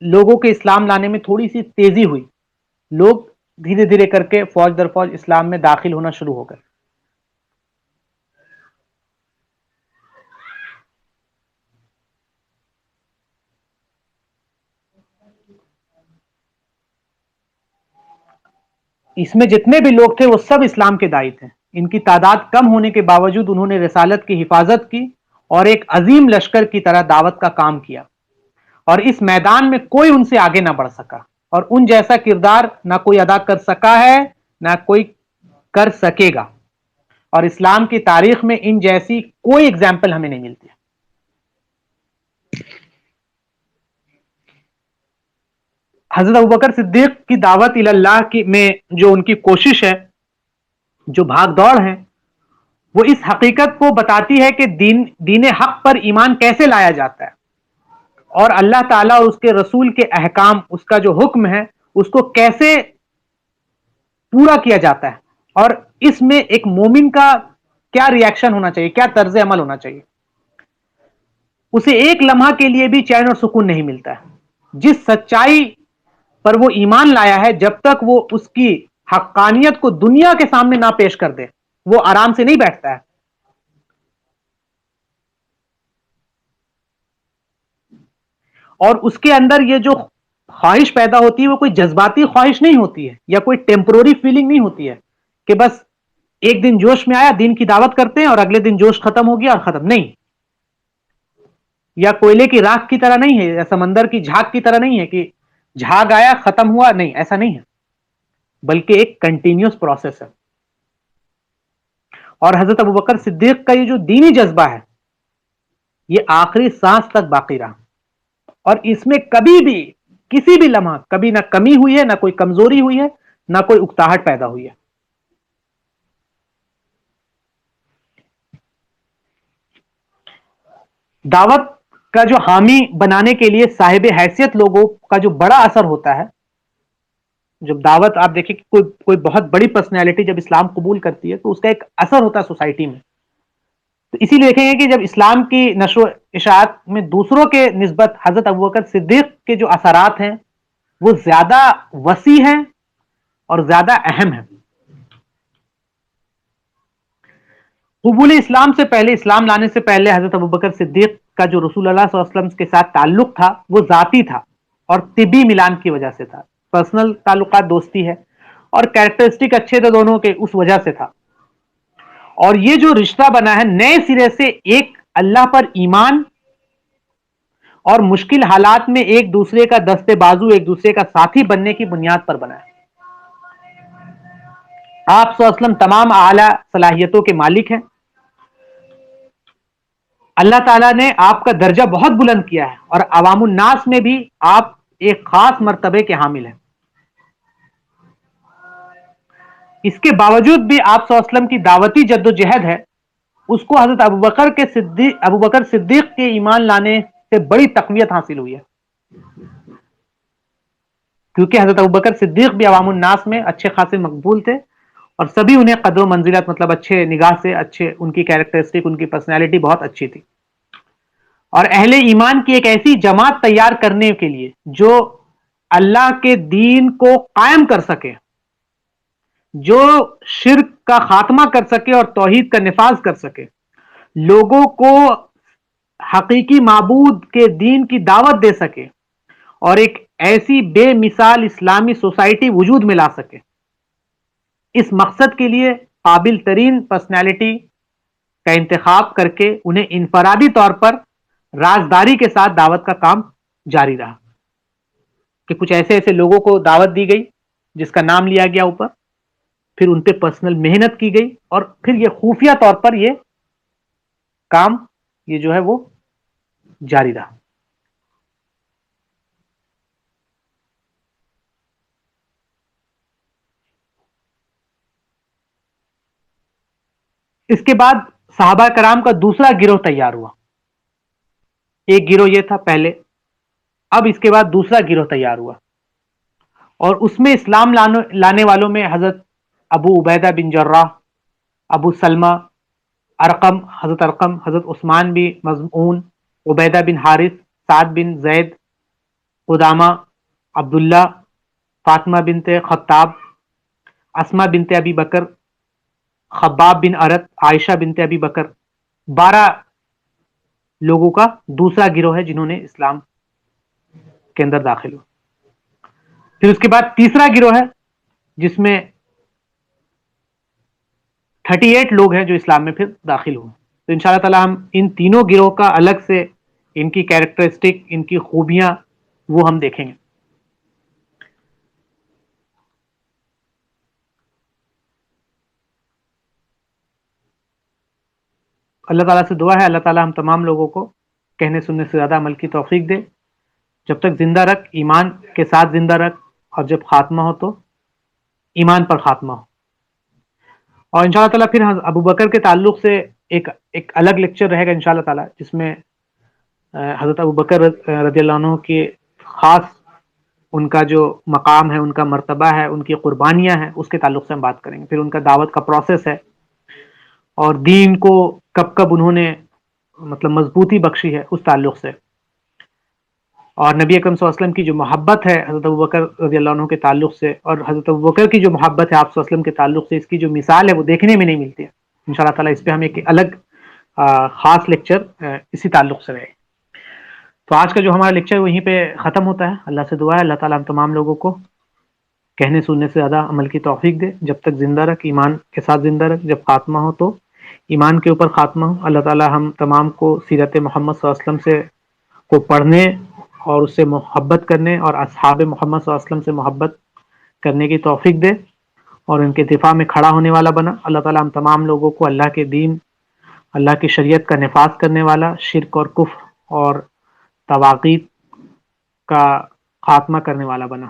لوگوں کے اسلام لانے میں تھوڑی سی تیزی ہوئی، لوگ دھیرے دھیرے کر کے فوج در فوج اسلام میں داخل ہونا شروع ہو گئے۔ اس میں جتنے بھی لوگ تھے وہ سب اسلام کے داعی تھے۔ ان کی تعداد کم ہونے کے باوجود انہوں نے رسالت کی حفاظت کی اور ایک عظیم لشکر کی طرح دعوت کا کام کیا، اور اس میدان میں کوئی ان سے آگے نہ بڑھ سکا، اور ان جیسا کردار نہ کوئی ادا کر سکا ہے نہ کوئی کر سکے گا، اور اسلام کی تاریخ میں ان جیسی کوئی ایگزامپل ہمیں نہیں ملتی۔ حضرت ابوبکر صدیق کی دعوت اللہ کی میں جو ان کی کوشش ہے، جو بھاگ دوڑ ہے، وہ اس حقیقت کو بتاتی ہے کہ دین حق پر ایمان کیسے لایا جاتا ہے، اور اللہ تعالیٰ اور اس کے رسول کے احکام، اس کا جو حکم ہے، اس کو کیسے پورا کیا جاتا ہے، اور اس میں ایک مومن کا کیا ری ایکشن ہونا چاہیے، کیا طرز عمل ہونا چاہیے۔ اسے ایک لمحہ کے لیے بھی چین اور سکون نہیں ملتا ہے۔ جس سچائی پر وہ ایمان لایا ہے، جب تک وہ اس کی حقانیت کو دنیا کے سامنے نہ پیش کر دے، وہ آرام سے نہیں بیٹھتا ہے۔ اور اس کے اندر یہ جو خواہش پیدا ہوتی ہے، وہ کوئی جذباتی خواہش نہیں ہوتی ہے، یا کوئی ٹیمپروری فیلنگ نہیں ہوتی ہے کہ بس ایک دن جوش میں آیا، دین کی دعوت کرتے ہیں، اور اگلے دن جوش ختم ہو گیا اور ختم نہیں۔ یا کوئلے کی راکھ کی طرح نہیں ہے، یا سمندر کی جھاگ کی طرح نہیں ہے کہ جھاگ آیا ختم ہوا، نہیں، ایسا نہیں ہے، بلکہ ایک کنٹینیوس پروسیس ہے۔ اور حضرت ابوبکر صدیق کا یہ جو دینی جذبہ ہے، یہ آخری سانس تک باقی رہا، اور اس میں کبھی بھی کسی بھی لمحہ کبھی نہ کمی ہوئی ہے، نہ کوئی کمزوری ہوئی ہے، نہ کوئی اکتاہٹ پیدا ہوئی ہے۔ دعوت کا جو حامی بنانے کے لیے صاحب حیثیت لوگوں کا جو بڑا اثر ہوتا ہے، جب دعوت آپ دیکھیں کہ کوئی بہت بڑی پرسنالٹی جب اسلام قبول کرتی ہے، تو اس کا ایک اثر ہوتا ہے سوسائٹی میں۔ تو اسی لیے دیکھیں گے کہ جب اسلام کی نشر و اشاعت میں دوسروں کے نسبت حضرت ابوبکر صدیق کے جو اثرات ہیں، وہ زیادہ وسیع ہیں اور زیادہ اہم ہیں۔ قبول اسلام سے پہلے، اسلام لانے سے پہلے، حضرت ابوبکر صدیق کا جو رسول اللہ صلی اللہ علیہ وسلم کے ساتھ تعلق تھا، وہ ذاتی تھا اور طبی ملان کی وجہ سے تھا۔ پرسنل تعلقات، دوستی ہے، اور کیریکٹرسٹک اچھے تھے دونوں کے، اس وجہ سے تھا۔ اور یہ جو رشتہ بنا ہے، نئے سرے سے ایک اللہ پر ایمان اور مشکل حالات میں ایک دوسرے کا دستے بازو، ایک دوسرے کا ساتھی بننے کی بنیاد پر بنا ہے۔ آپ صلی اللہ علیہ وسلم تمام اعلیٰ صلاحیتوں کے مالک ہیں۔ اللہ تعالیٰ نے آپ کا درجہ بہت بلند کیا ہے، اور عوام الناس میں بھی آپ ایک خاص مرتبے کے حامل ہیں۔ اس کے باوجود بھی آپ صلی اللہ علیہ وسلم کی دعوتی جد و جہد ہے، اس کو حضرت ابوبکر صدیق کے ایمان لانے سے بڑی تقویت حاصل ہوئی ہے، کیونکہ حضرت ابوبکر صدیق بھی عوام الناس میں اچھے خاصے مقبول تھے، اور سبھی انہیں قدر و منزلت، مطلب اچھے نگاہ سے، اچھے ان کی کیریکٹرسٹک، ان کی پرسنالٹی بہت اچھی تھی۔ اور اہل ایمان کی ایک ایسی جماعت تیار کرنے کے لیے جو اللہ کے دین کو قائم کر سکے، جو شرک کا خاتمہ کر سکے اور توحید کا نفاذ کر سکے، لوگوں کو حقیقی معبود کے دین کی دعوت دے سکے، اور ایک ایسی بے مثال اسلامی سوسائٹی وجود میں لا سکے، اس مقصد کے لیے قابل ترین پرسنالٹی کا انتخاب کر کے انہیں انفرادی طور پر رازداری کے ساتھ دعوت کا کام جاری رہا، کہ کچھ ایسے لوگوں کو دعوت دی گئی جس کا نام لیا گیا اوپر، پھر ان پہ پرسنل محنت کی گئی، اور پھر یہ خفیہ طور پر یہ کام، یہ جو ہے وہ جاری رہا۔ اس کے بعد صحابہ کرام کا دوسرا گروہ تیار ہوا۔ ایک گروہ یہ تھا پہلے، اب اس کے بعد دوسرا گروہ تیار ہوا، اور اس میں اسلام لانے والوں میں حضرت ابو عبیدہ بن جراح، ابو سلمہ، حضرت ارقم، حضرت عثمان بن مظعون، عبیدہ بن حارث، سعد بن زید، قدامہ، عبداللہ، فاطمہ بنت خطاب، اسما بنت ابی بکر، خباب بن ارت، عائشہ بنت ابی بکر، 12 لوگوں کا دوسرا گروہ ہے جنہوں نے اسلام کے اندر داخل ہو۔ پھر اس کے بعد تیسرا گروہ ہے جس میں 38 لوگ ہیں جو اسلام میں پھر داخل ہوئے. تو ان شاء اللہ تعالیٰ ہم ان تینوں گروہ کا الگ سے ان کی کیریکٹرسٹک، ان کی خوبیاں وہ ہم دیکھیں گے. اللہ تعالیٰ سے دعا ہے اللہ تعالیٰ ہم تمام لوگوں کو کہنے سننے سے زیادہ عمل کی توفیق دے. جب تک زندہ رکھ ایمان کے ساتھ زندہ رکھ، اور جب خاتمہ ہو تو ایمان پر خاتمہ ہو. اور ان شاء اللہ تعالیٰ پھر ابو بکر کے تعلق سے ایک الگ لیکچر رہے گا ان شاء اللہ تعالیٰ، جس میں حضرت ابو بکر رضی اللہ عنہ کی خاص ان کا جو مقام ہے، ان کا مرتبہ ہے، ان کی قربانیاں ہیں، اس کے تعلق سے ہم بات کریں گے. پھر ان کا دعوت کا پروسیس ہے، اور دین کو کب کب انہوں نے مطلب مضبوطی بخشی ہے اس تعلق سے. اور نبی اکرم صلی اللہ علیہ وسلم کی جو محبت ہے حضرت ابوبکر رضی اللہ عنہ کے تعلق سے، اور حضرت ابوبکر کی جو محبت ہے آپ صلی اللہ علیہ وسلم کے تعلق سے، اس کی جو مثال ہے وہ دیکھنے میں نہیں ملتی ہے. ان شاء اللہ تعالیٰ اس پہ ہم ایک الگ خاص لیکچر اسی تعلق سے رہے. تو آج کا جو ہمارا لیکچر وہیں پہ ختم ہوتا ہے. اللہ سے دعا ہے اللہ تعالیٰ ہم تمام لوگوں کو کہنے سننے سے زیادہ عمل کی توفیق دے. جب تک زندہ رکھ ایمان کے ساتھ زندہ رکھ، جب خاتمہ ہو تو ایمان کے اوپر خاتمہ ہو. اللہ تعالیٰ ہم تمام کو سیرت محمد صلی اللہ علیہ وسلم سے کو پڑھنے اور اس سے محبت کرنے، اور اصحاب محمد صلی اللہ علیہ وسلم سے محبت کرنے کی توفیق دے، اور ان کے دفاع میں کھڑا ہونے والا بنا. اللہ تعالیٰ ہم تمام لوگوں کو اللہ کے دین، اللہ کی شریعت کا نفاذ کرنے والا، شرک اور کفر اور طواغیت کا خاتمہ کرنے والا بنا.